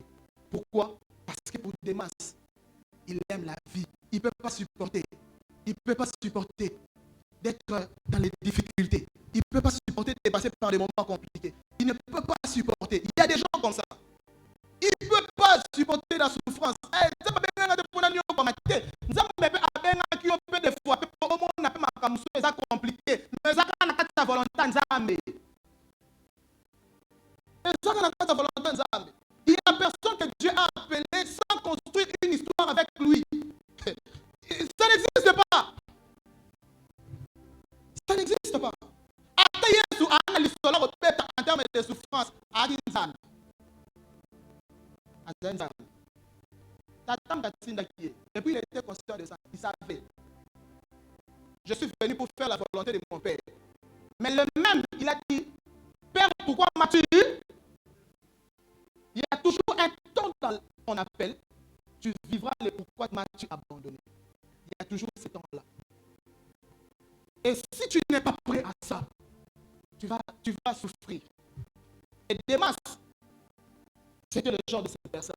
Pourquoi? Parce que pour Démas, il aime la vie. Il ne peut pas supporter. Il ne peut pas supporter d'être dans les difficultés. Il ne peut pas supporter de passer par des moments compliqués. Il ne peut pas supporter. Il y a des gens comme ça. Il ne peut pas supporter la souffrance. Il y a personne que Dieu a appelé sans construire une histoire avec lui. Ça n'existe pas. Ça n'existe pas. En termes de souffrance, et puis il était conscient de ça. Il savait. Je suis venu pour faire la volonté de mon Père. Mais le même, il a dit, Père, pourquoi m'as-tu eu? Il y a toujours un temps dans ton appel. Tu vivras le pourquoi m'as-tu abandonné. Il y a toujours ce temps-là. Et si tu n'es pas prêt à ça, tu vas souffrir. Et Démas, c'était le genre de cette personne.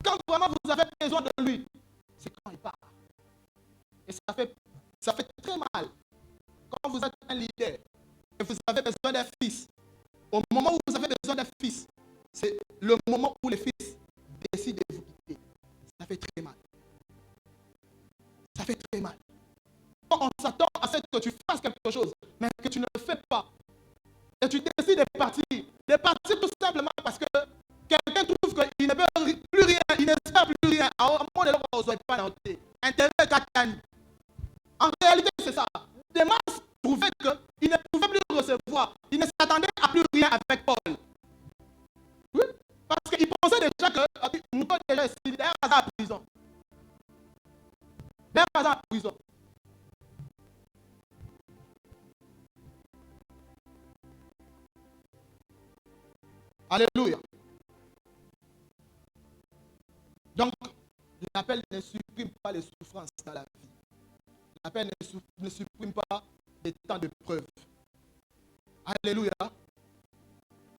Quand vraiment vous avez besoin de lui, c'est quand il part. Et ça fait très mal. Quand vous êtes un leader et vous avez besoin d'un fils, au moment où vous avez besoin d'un fils, c'est le moment où le fils décide de vous quitter. Ça fait très mal. Ça fait très mal. Quand on s'attend à ce que tu fasses quelque chose, mais que tu ne le fais pas, et tu décides de partir tout simplement parce que quelqu'un trouve qu'il ne peut plus rien, il ne sert plus rien. En réalité, c'est ça. Démas trouvait qu'il ne pouvait plus recevoir. Il ne s'attendait à plus rien avec Paul. Oui, parce qu'il pensait déjà que Paul déjà est derrière la prison. Derrière la prison. Alléluia. Donc, l'appel ne supprime pas les souffrances dans la vie. L'appel ne supprime pas les temps de preuve. Alléluia.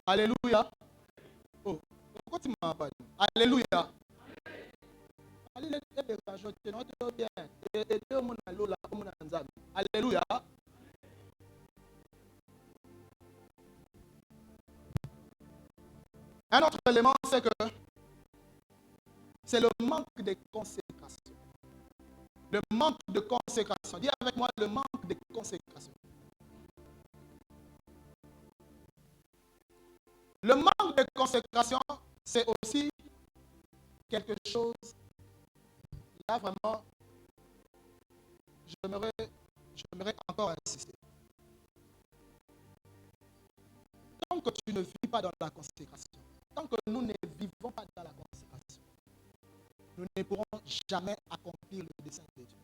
Alléluia. Oh, pourquoi tu m'as pas dit? Alléluia. Alléluia. Un autre élément, c'est que c'est le manque de consécration. Le manque de consécration. Dis avec moi le manque de consécration. Le manque de consécration, c'est aussi quelque chose. Là, vraiment, j'aimerais encore insister. Tant que tu ne vis pas dans la consécration, tant que nous ne vivons pas dans la consécration, nous ne pourrons jamais accomplir le dessein de Dieu.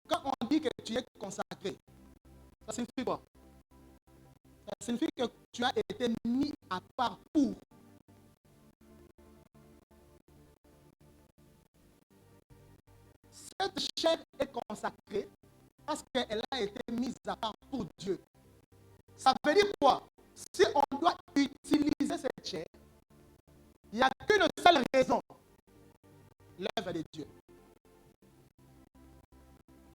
Quand on dit que tu es consacré, ça signifie quoi? Ça signifie que tu as été mis à part pour. Cette chair est consacrée parce qu'elle a été mise à part pour Dieu. Ça veut dire quoi? Si on doit utiliser cette chair, il n'y a qu'une seule raison. L'œuvre de Dieu.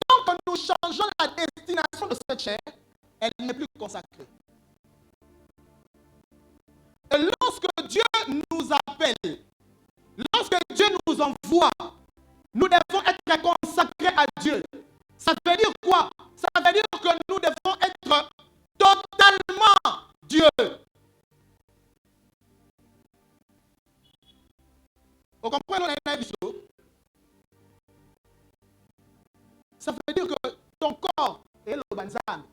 Tant que nous changeons la destination de cette chair, elle n'est plus consacrée. Et lorsque Dieu nous appelle, lorsque Dieu nous envoie, nous devons être consacrés à Dieu. Ça veut dire quoi? Ça veut dire que nous devons être totalement Dieu. Vous comprenez? Ça veut dire que ton corps est le banzam.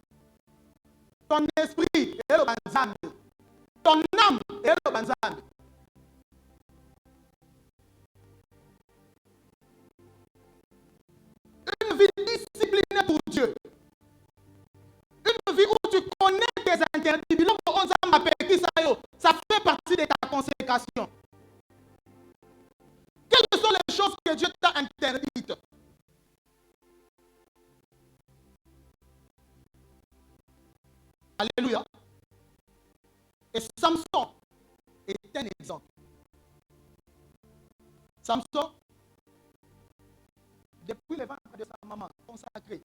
Ton esprit est le banzam. Ton âme est le banzam. Une vie disciplinée pour Dieu. Une vie où tu connais tes interdit. Ça fait partie de ta consécration. Quelles sont les choses que Dieu t'a interdites? Alléluia. Et Samson est un exemple. Samson, depuis le ventre de sa maman, consacré.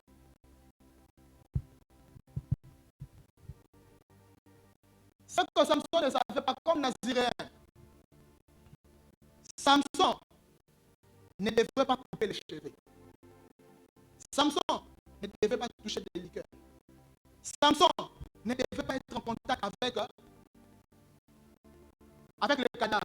Ce que Samson ne savait pas comme Naziréen. Samson ne devait pas couper les cheveux. Samson ne devait pas toucher des liqueurs. Samson ne devait pas être en contact avec le cadavre.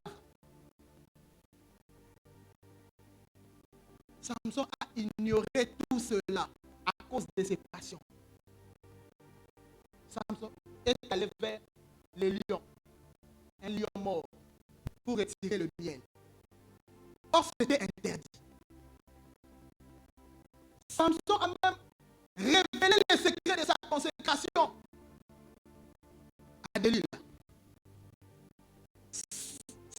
Samson a ignoré tout cela à cause de ses passions. Samson est allé vers les lions, un lion mort, pour retirer le miel. Or, c'était interdit. Samson a même révélé les secrets de sa consécration à Delilah.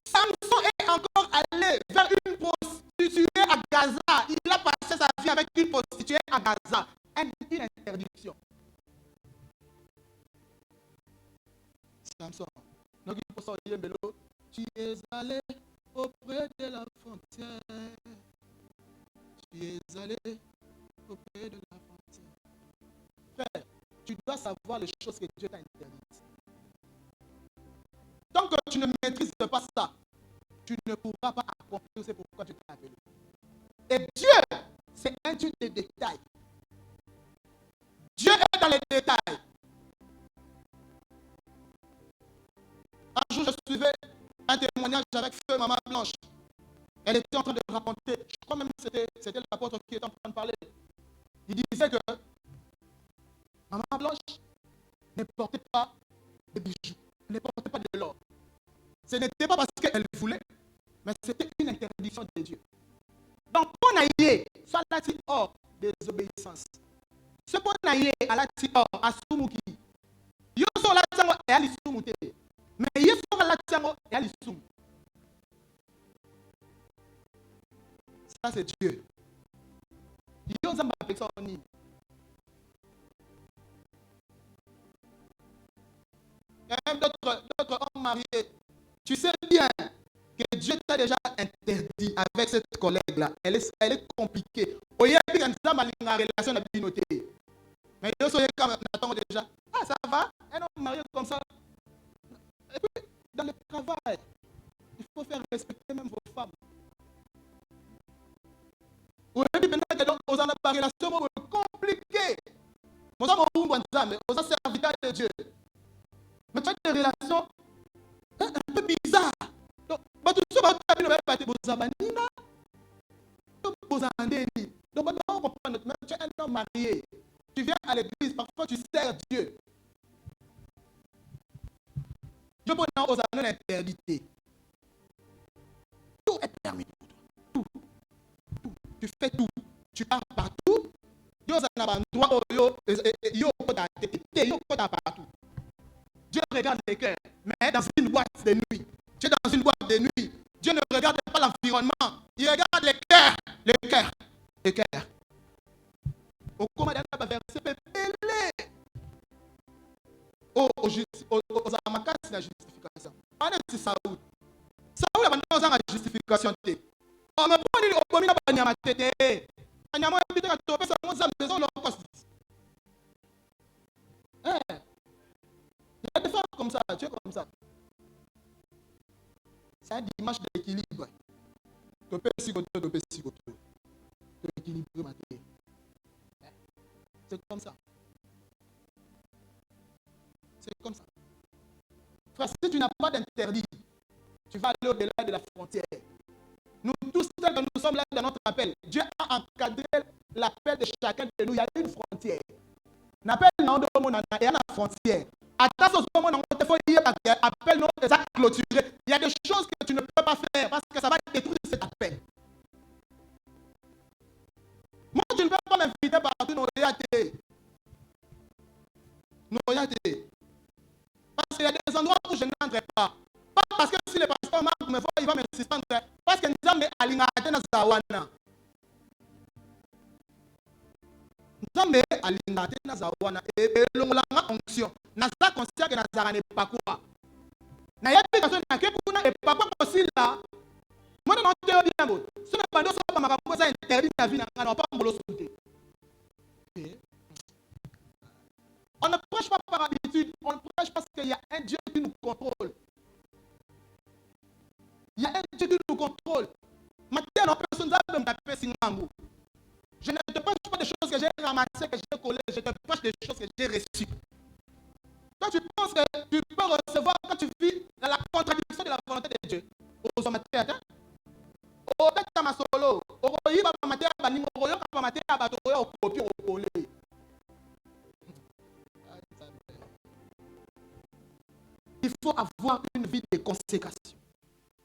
Samson est encore allé vers une prostituée à Gaza. Il a passé sa vie avec une prostituée à Gaza. Une interdiction. Samson, tu es allé auprès de la frontière. Tu es allé auprès de la frontière. Frère, tu dois savoir les choses que Dieu t'a interdites. Tant que tu ne maîtrises pas ça, tu ne pourras pas accomplir ce pourquoi Dieu t'a appelé. Et Dieu, c'est un Dieu de détails. Dieu est dans les détails. Un jour, je suivais un témoignage avec feu Maman Blanche. Elle était en train de raconter, je crois même que c'était l'apôtre qui était en train de parler. Il disait que Maman Blanche ne portait pas de bijoux, ne portait pas de l'or. Ce n'était pas parce qu'elle voulait, mais c'était une interdiction de Dieu. Donc, on a yé, ça l'a dit hors désobéissance. Ce qu'on a yé, à la dit hors, à Soumouki. Yo so la tiango et à l'issoumouté. Mais yo so la tiango et à l'issoum. Ça, c'est Dieu. Yo zamba avec son nid. Il y a même d'autres hommes mariés. Tu sais bien que Dieu t'a déjà interdit avec cette collègue-là. Elle est compliquée. Oye, puis quand ça m'a une relation de binoté. Mais yo soyez comme Nathan déjà. Ah, ça va? Un homme marié comme ça. Et puis, dans le travail, il faut faire respecter même vos femmes. Oye, puis maintenant que donc, aux en a relation compliquée. Moi, ça m'a mais aux serviteurs de Dieu. Mais tu as des relations un peu bizarres. Donc, tout ça, va être vos abanina. Vos andénis. Donc, on comprend notre tu es un homme marié. Tu viens à l'église, parfois tu sers Dieu. Dieu peut nous aux années l'interdité. Tout est permis pour toi. Tout. Tu fais tout. Tu pars partout. Dieu regarde les cœurs. Mais dans une boîte de nuit. Tu es dans une boîte de nuit. Dieu ne regarde pas l'environnement. Il regarde les cœurs. Les cœurs. Les cœurs. Au commandant va verser pépélé. Aux amakas, c'est la justification. On est Saoul. Saoul a maintenant la justification. On me prend au commun à Banyama Tété. Banyama est plutôt à topé sa maison leur poste. Il y a des femmes comme ça, tu es comme ça. C'est un dimanche d'équilibre. Topé sigoto. Équilibre maté. C'est comme ça. C'est comme ça. Frère, si tu n'as pas d'interdit, tu vas aller au-delà de la frontière. Nous tous, tels que nous sommes là dans notre appel, Dieu a encadré l'appel de chacun de nous. Il y a une frontière. L'appel non de monde il y a la frontière. Attention au monde, appel non est clôturé. Il y a des choses que tu ne peux pas faire parce que ça va détruire cet appel. Moi, tu ne peux pas m'inviter partout, non, wana. Nzambe alinga te naza wana elongolanga onction. Naza conscient que nazara ne pas quoi. Na yebi kaso na ke kuna e papa kosila. Moi non te bien bon. Ce n'est pas deux fois makambo ça interdit na vie na ngana pas mbolo soute. On ne prêche pas par habitude, on prêche parce qu'il y a un Dieu qui nous contrôle. Il y a un Dieu qui nous contrôle. Maintenant, personne ne me taper singango. Je ne te prêche pas des choses que j'ai ramassées, que j'ai collées, je te prêche des choses que j'ai reçues. Toi, tu penses que tu peux recevoir quand tu vis dans la contradiction de la volonté de Dieu. Aux hommes, au tête de ma solo, au royaume, à ma terre, à ma terre, à ma terre, au copier, au coller. Il faut avoir une vie de consécration.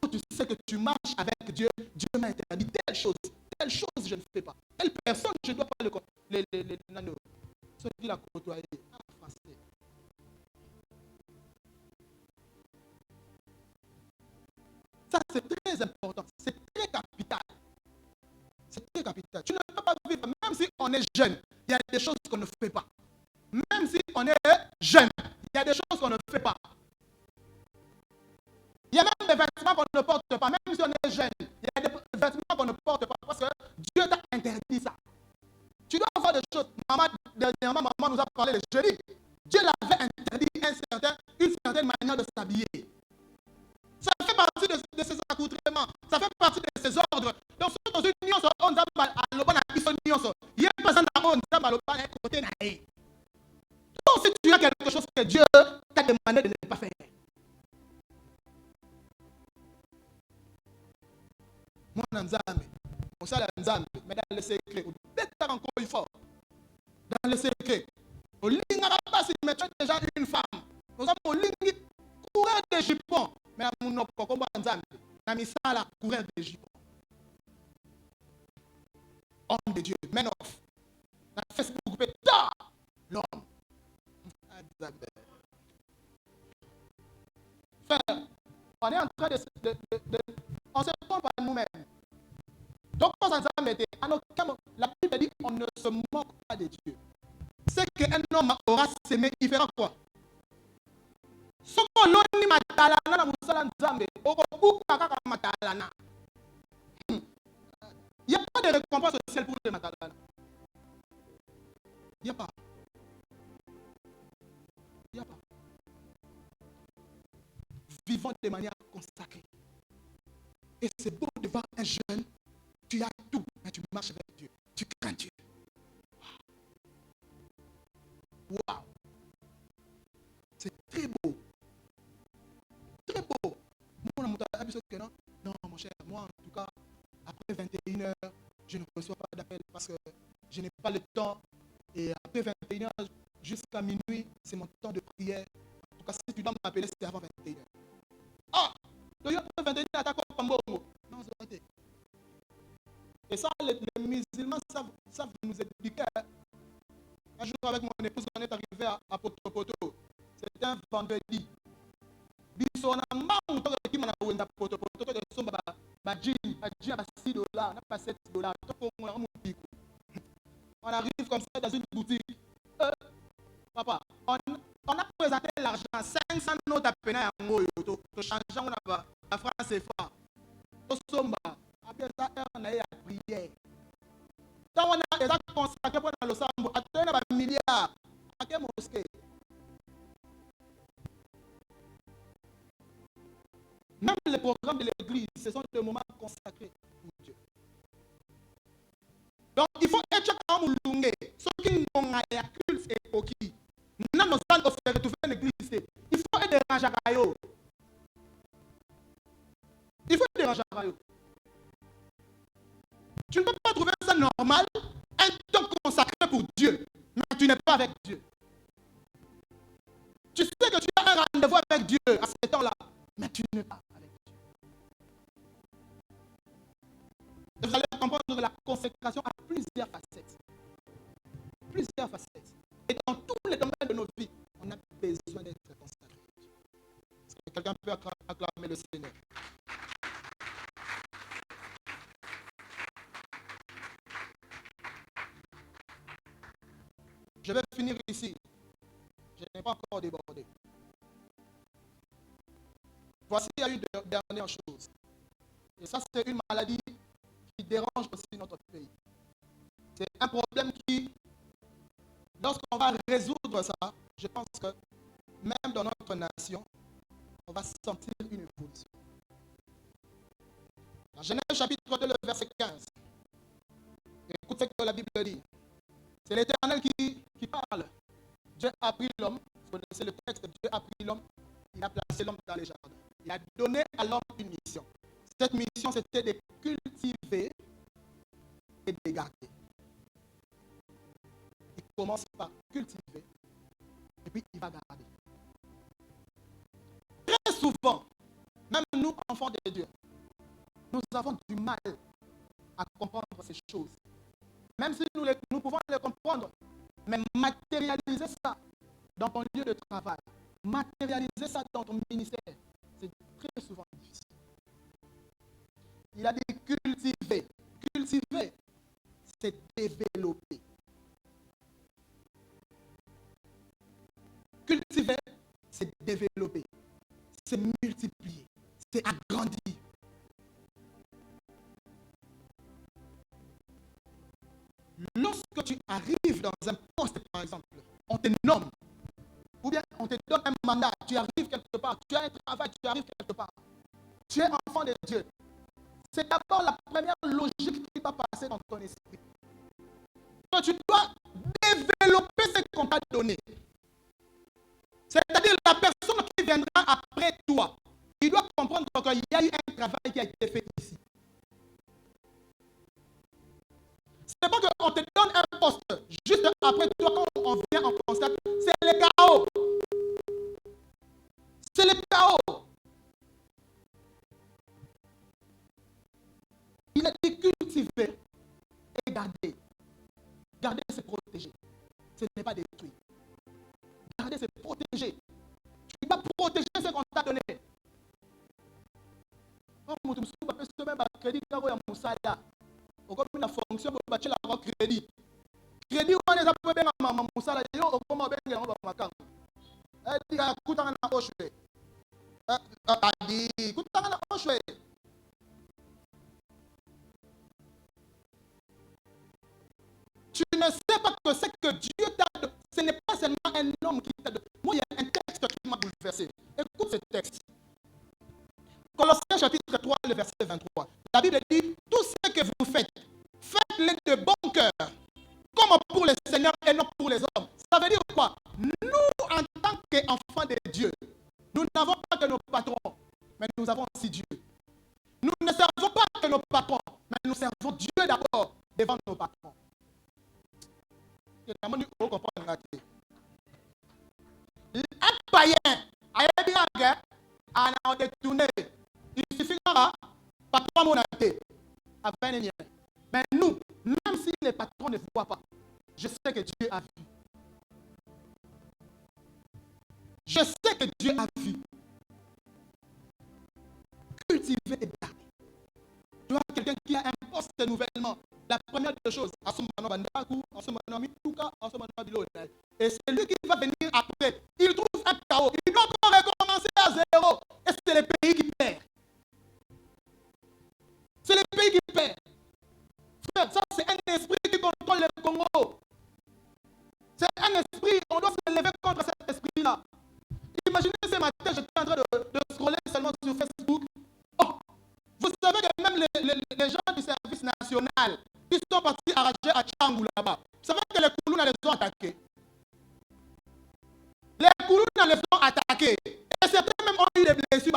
Quand tu sais que tu marches avec Dieu, Dieu m'a interdit telle chose je ne fais pas. Telle personne, je ne dois pas le ceux qui l'ont côtoyé. Ça, c'est très important. C'est très capital. C'est très capital. Tu ne peux pas vivre, même si on est jeune, il y a des choses qu'on ne fait pas. Même si on est jeune, il y a des choses qu'on ne fait pas. Il y a même des vêtements qu'on ne porte pas, même si on est jeune. Il y a des vêtements qu'on ne porte pas parce que Dieu t'a interdit ça. Tu dois faire des choses. Dernièrement, maman nous a parlé de jeudi. Dieu l'avait interdit une certaine manière de s'habiller. Ça fait partie de ses accoutrements. Ça fait partie de ses ordres. Donc, si dans une union, on a il y a pas un côté. Donc, si tu as quelque chose que Dieu t'a demandé de ne pas faire, moi, on sait mais dans le secret, peut-être encore une fois, dans le secret, au ligne pas si tu es déjà une femme, nous avons au ligne courir des jupons, mais nous n'avons pas comme Nzambe, nous avons ça là, courir des jupons. Homme de Dieu, men of, dans Facebook, pétard, l'homme. Frère, on est en train on se trompe à nous-mêmes. Donc, quand Nzambe était, la Bible dit on ne se moque pas de Dieu. C'est qu'un homme aura semé, il fera quoi? Ce qu'on l'a dit, matalana, na musala Nzambe, okubuka kaka matalana. Il n'y a pas de récompense au ciel pour les matalana. Il n'y a pas. Il n'y a pas. Vivons de manière consacrée. Et c'est beau de voir un jeune, tu as tout, mais tu marches avec Dieu. Tu crains Dieu. Waouh! C'est très beau. Très beau. Non, mon cher, moi en tout cas, après 21h, je ne reçois pas d'appel parce que je n'ai pas le temps. Et après 21h jusqu'à minuit, c'est mon temps de prière. En tout cas, si tu dois m'appeler, c'est avant 21h. Ah! Donc après 21h, attaque au Mbongo. Non, c'est raté. Et ça, les musulmans savent nous expliquer. Un jour, avec mon épouse, on est arrivé à Poto. C'était un vendredi. Bisona mango qui m'a wenda Poto de somba ba jean à $6, on a pas $7. On arrive comme ça dans une boutique. Papa, on a présenté l'argent 500 notes à peine à Ngoyo to changeant la France CFA. To somba après ça on a eu à prier. Quand on a déjà consacré pour le sambo, à tenir un milliard à quelle mosquée? Même les programmes de l'église, ce sont des moments consacrés pour Dieu. Donc, il faut être comme Moulungé. Ceux qui n'ont pas de culte et coquille. Nous avons offert de faire l'église. Il faut être dérangeant à eux. Il faut être dérangeant à eux. Tu ne peux pas trouver ça normal, un temps consacré pour Dieu, mais tu n'es pas avec Dieu. Tu sais que tu as un rendez-vous avec Dieu à ce temps-là, mais tu n'es pas avec Dieu. Et vous allez comprendre que la consécration a plusieurs facettes. Plusieurs facettes. Et dans tous les domaines de nos vies, on a besoin d'être consacré. Est-ce que quelqu'un peut acclamer le Seigneur? Je vais finir ici. Je n'ai pas encore débordé. Voici une dernière chose. Et ça, c'est une maladie qui dérange aussi notre pays. C'est un problème qui, lorsqu'on va résoudre ça, je pense que même dans notre nation, on va sentir une évolution. Dans Genèse chapitre 2, le verset 15. Écoute ce que la Bible dit. C'est l'Éternel qui parle. Dieu a pris l'homme. Vous connaissez le texte. Dieu a pris l'homme. Il a placé l'homme dans les jardins. Il a donné à l'homme une mission. Cette mission, c'était de cultiver et de garder. Il commence par cultiver et puis il va garder. Très souvent, même nous, enfants de Dieu, nous avons du mal à comprendre ces choses. Même si nous pouvons les comprendre, mais matérialiser ça dans ton lieu de travail, matérialiser ça dans ton ministère, c'est très souvent difficile. Il a dit cultiver. Cultiver, c'est développer. Cultiver, c'est développer. C'est multiplier. C'est agrandir. Lorsque tu arrives dans un poste, par exemple, on te nomme, ou bien on te donne un mandat, tu arrives quelque part, tu as un travail, tu arrives quelque part, tu es enfant de Dieu. C'est d'abord la première logique qui va passer dans ton esprit. Que tu dois développer ce qu'on t'a donné. C'est-à-dire la personne qui viendra après toi, il doit comprendre qu'il y a eu un travail qui a été fait ici. C'est pas qu'on te donne un poste, juste après toi, quand on vient, on constate, c'est le chaos. C'est le chaos. Il a dit cultiver et garder. Garder, c'est protéger. Ce n'est pas détruire. Garder, c'est protéger. Tu dois protéger ce qu'on t'a donné. Comme la fonction pour bâtir la crédit. Crédit, on est à peu près à ma moussala, et on va bien en ma elle dit à Koutana Oshwe. Elle dit Koutana Oshwe. Tu ne sais pas que ce que Dieu t'a donné, ce n'est pas seulement un homme qui t'a donné. Moi, il y a un texte qui m'a bouleversé. Écoute ce texte. Colossiens chapitre 3, le verset 23. La Bible dit, tout ce que vous faites, faites-le de bon cœur, comme pour le Seigneur et non pour les hommes. Ça veut dire quoi? Nous, en tant qu'enfants de Dieu, nous n'avons pas que nos patrons, mais nous avons aussi Dieu. Nous ne servons pas que nos patrons, mais nous servons Dieu d'abord devant nos patrons. Un païen, a détourné. Il suffit par 3 mois à 20 ans. Mais nous, même si les patrons ne voient pas, je sais que Dieu a vu. Je sais que Dieu a vu. Cultiver et garder. Tu vois quelqu'un qui a un poste nouvellement. La première des choses, et c'est lui qui va venir après. Il trouve un chaos. Il doit encore recommencer à zéro. Et c'est le pays qui perd. C'est le pays qui perd. Frère, ça c'est un esprit qui contrôle le Congo. C'est un esprit, on doit se lever contre cet esprit-là. Imaginez ce matin, j'étais en train de scroller seulement sur Facebook. Oh, vous savez que même les gens du service national, ils sont partis arracher à Tchangou là-bas. Vous savez que les Koulouna les ont attaqués. Les Koulouna les ont attaqués. Et certains même ont eu des blessures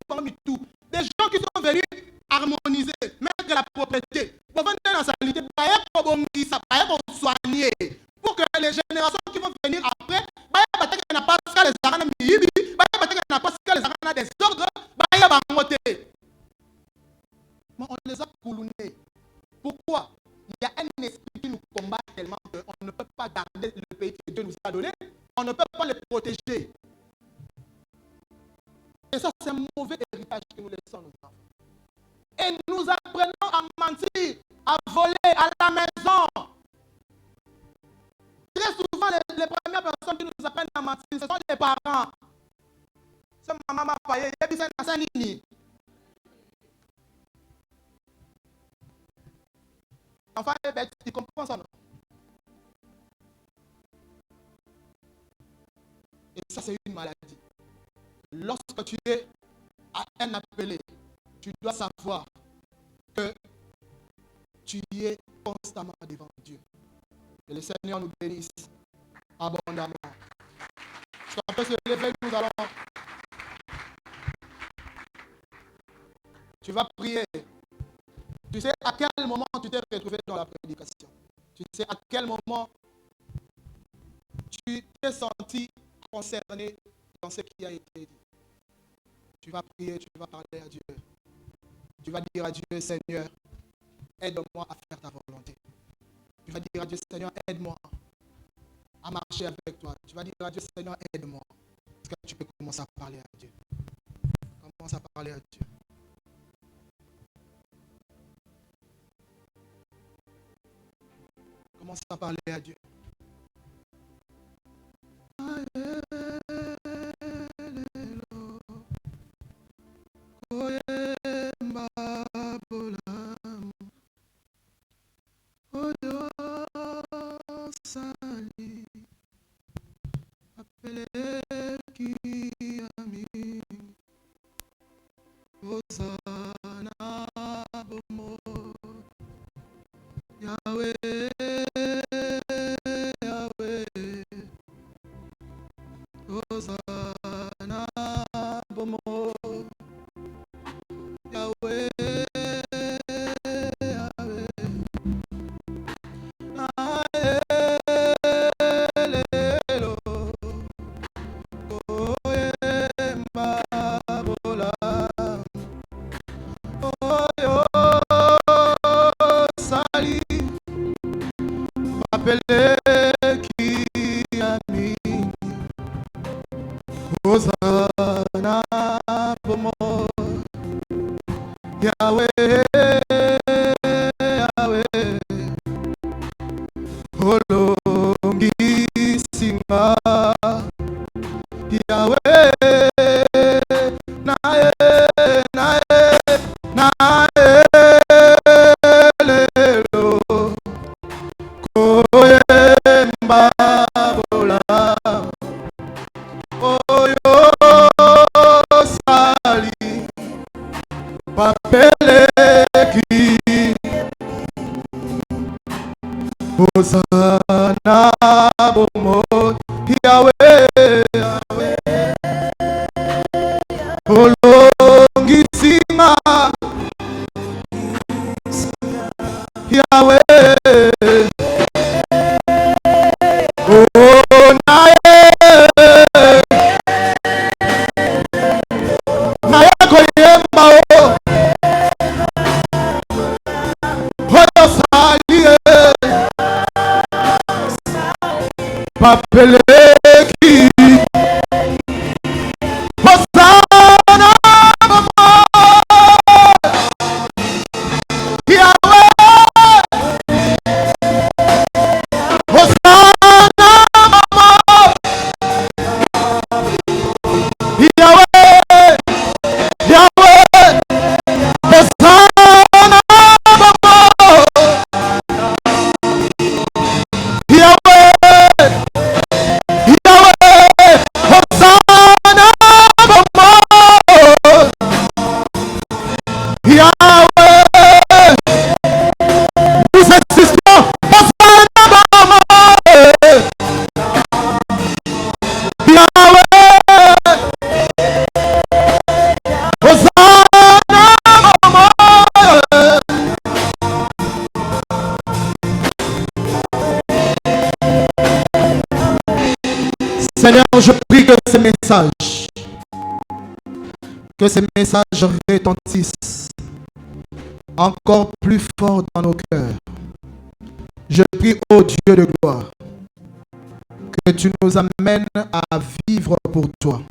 parmi tout. Des gens qui sont venus harmoniser, mettre la propriété. Pour venir dans la salité, pour soigner. Pour que les générations qui vont venir après, n'a pas les arana miyibi, n'a pas les arana des ordres, mais on les a coulonnés. Pourquoi? Il y a un esprit qui nous combat tellement qu'on ne peut pas garder le pays que Dieu nous a donné, on ne peut pas le protéger. Et ça, c'est un mauvais héritage que nous laissons nos enfants. Et nous apprenons à mentir, à voler à la maison. Très souvent, les parents. Ce maman m'a payé, il y a un nini. Enfin, tu comprends ça, non? Et ça, c'est une maladie. Lorsque tu es à un appelé, tu dois savoir que tu es constamment devant Dieu. Que le Seigneur nous bénisse abondamment. Est-ce qu'on peut se lever, nous allons. Tu vas prier. Tu sais à quel moment tu t'es retrouvé dans la prédication. Tu sais à quel moment tu t'es senti concerné dans ce qui a été dit. Tu vas prier, tu vas parler à Dieu. Tu vas dire à Dieu, Seigneur, aide-moi à faire ta volonté. Tu vas dire à Dieu, Seigneur, aide-moi à marcher avec toi. Tu vas dire à Dieu, Seigneur, aide-moi. Est-ce que tu peux commencer à parler à Dieu? Commence à parler à Dieu. Commence à parler à Dieu. Hosanna, Bomo, Yahweh, Olongisima, Yahweh, oh, Nae Koyemba, Papeleki Hosanna Yahweh Hosanna Yahweh Yahweh Hosanna Yahweh Seigneur, je prie que ces messages retentissent encore plus fort dans nos cœurs. Je prie, ô Dieu de gloire, que tu nous amènes à vivre pour toi.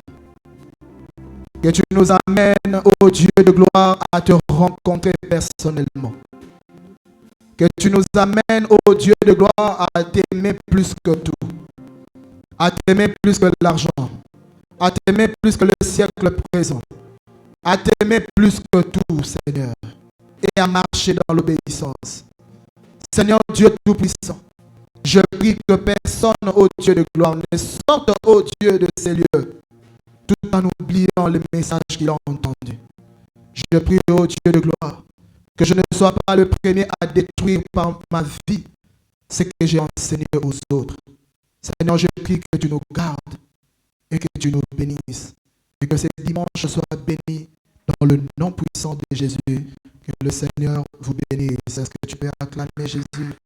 Que tu nous amènes, ô Dieu de gloire, à te rencontrer personnellement. Que tu nous amènes, ô Dieu de gloire, à t'aimer plus que tout. À t'aimer plus que l'argent, à t'aimer plus que le siècle présent, à t'aimer plus que tout, Seigneur, et à marcher dans l'obéissance. Seigneur Dieu Tout-Puissant, je prie que personne, ô Dieu de gloire, ne sorte, ô Dieu, de ces lieux, tout en oubliant le message qu'il a entendu. Je prie, ô Dieu de gloire, que je ne sois pas le premier à détruire par ma vie ce que j'ai enseigné aux autres. Seigneur, je prie que tu nous gardes et que tu nous bénisses. Et que ces dimanches soient bénis dans le nom puissant de Jésus. Que le Seigneur vous bénisse. Est-ce que tu peux acclamer Jésus?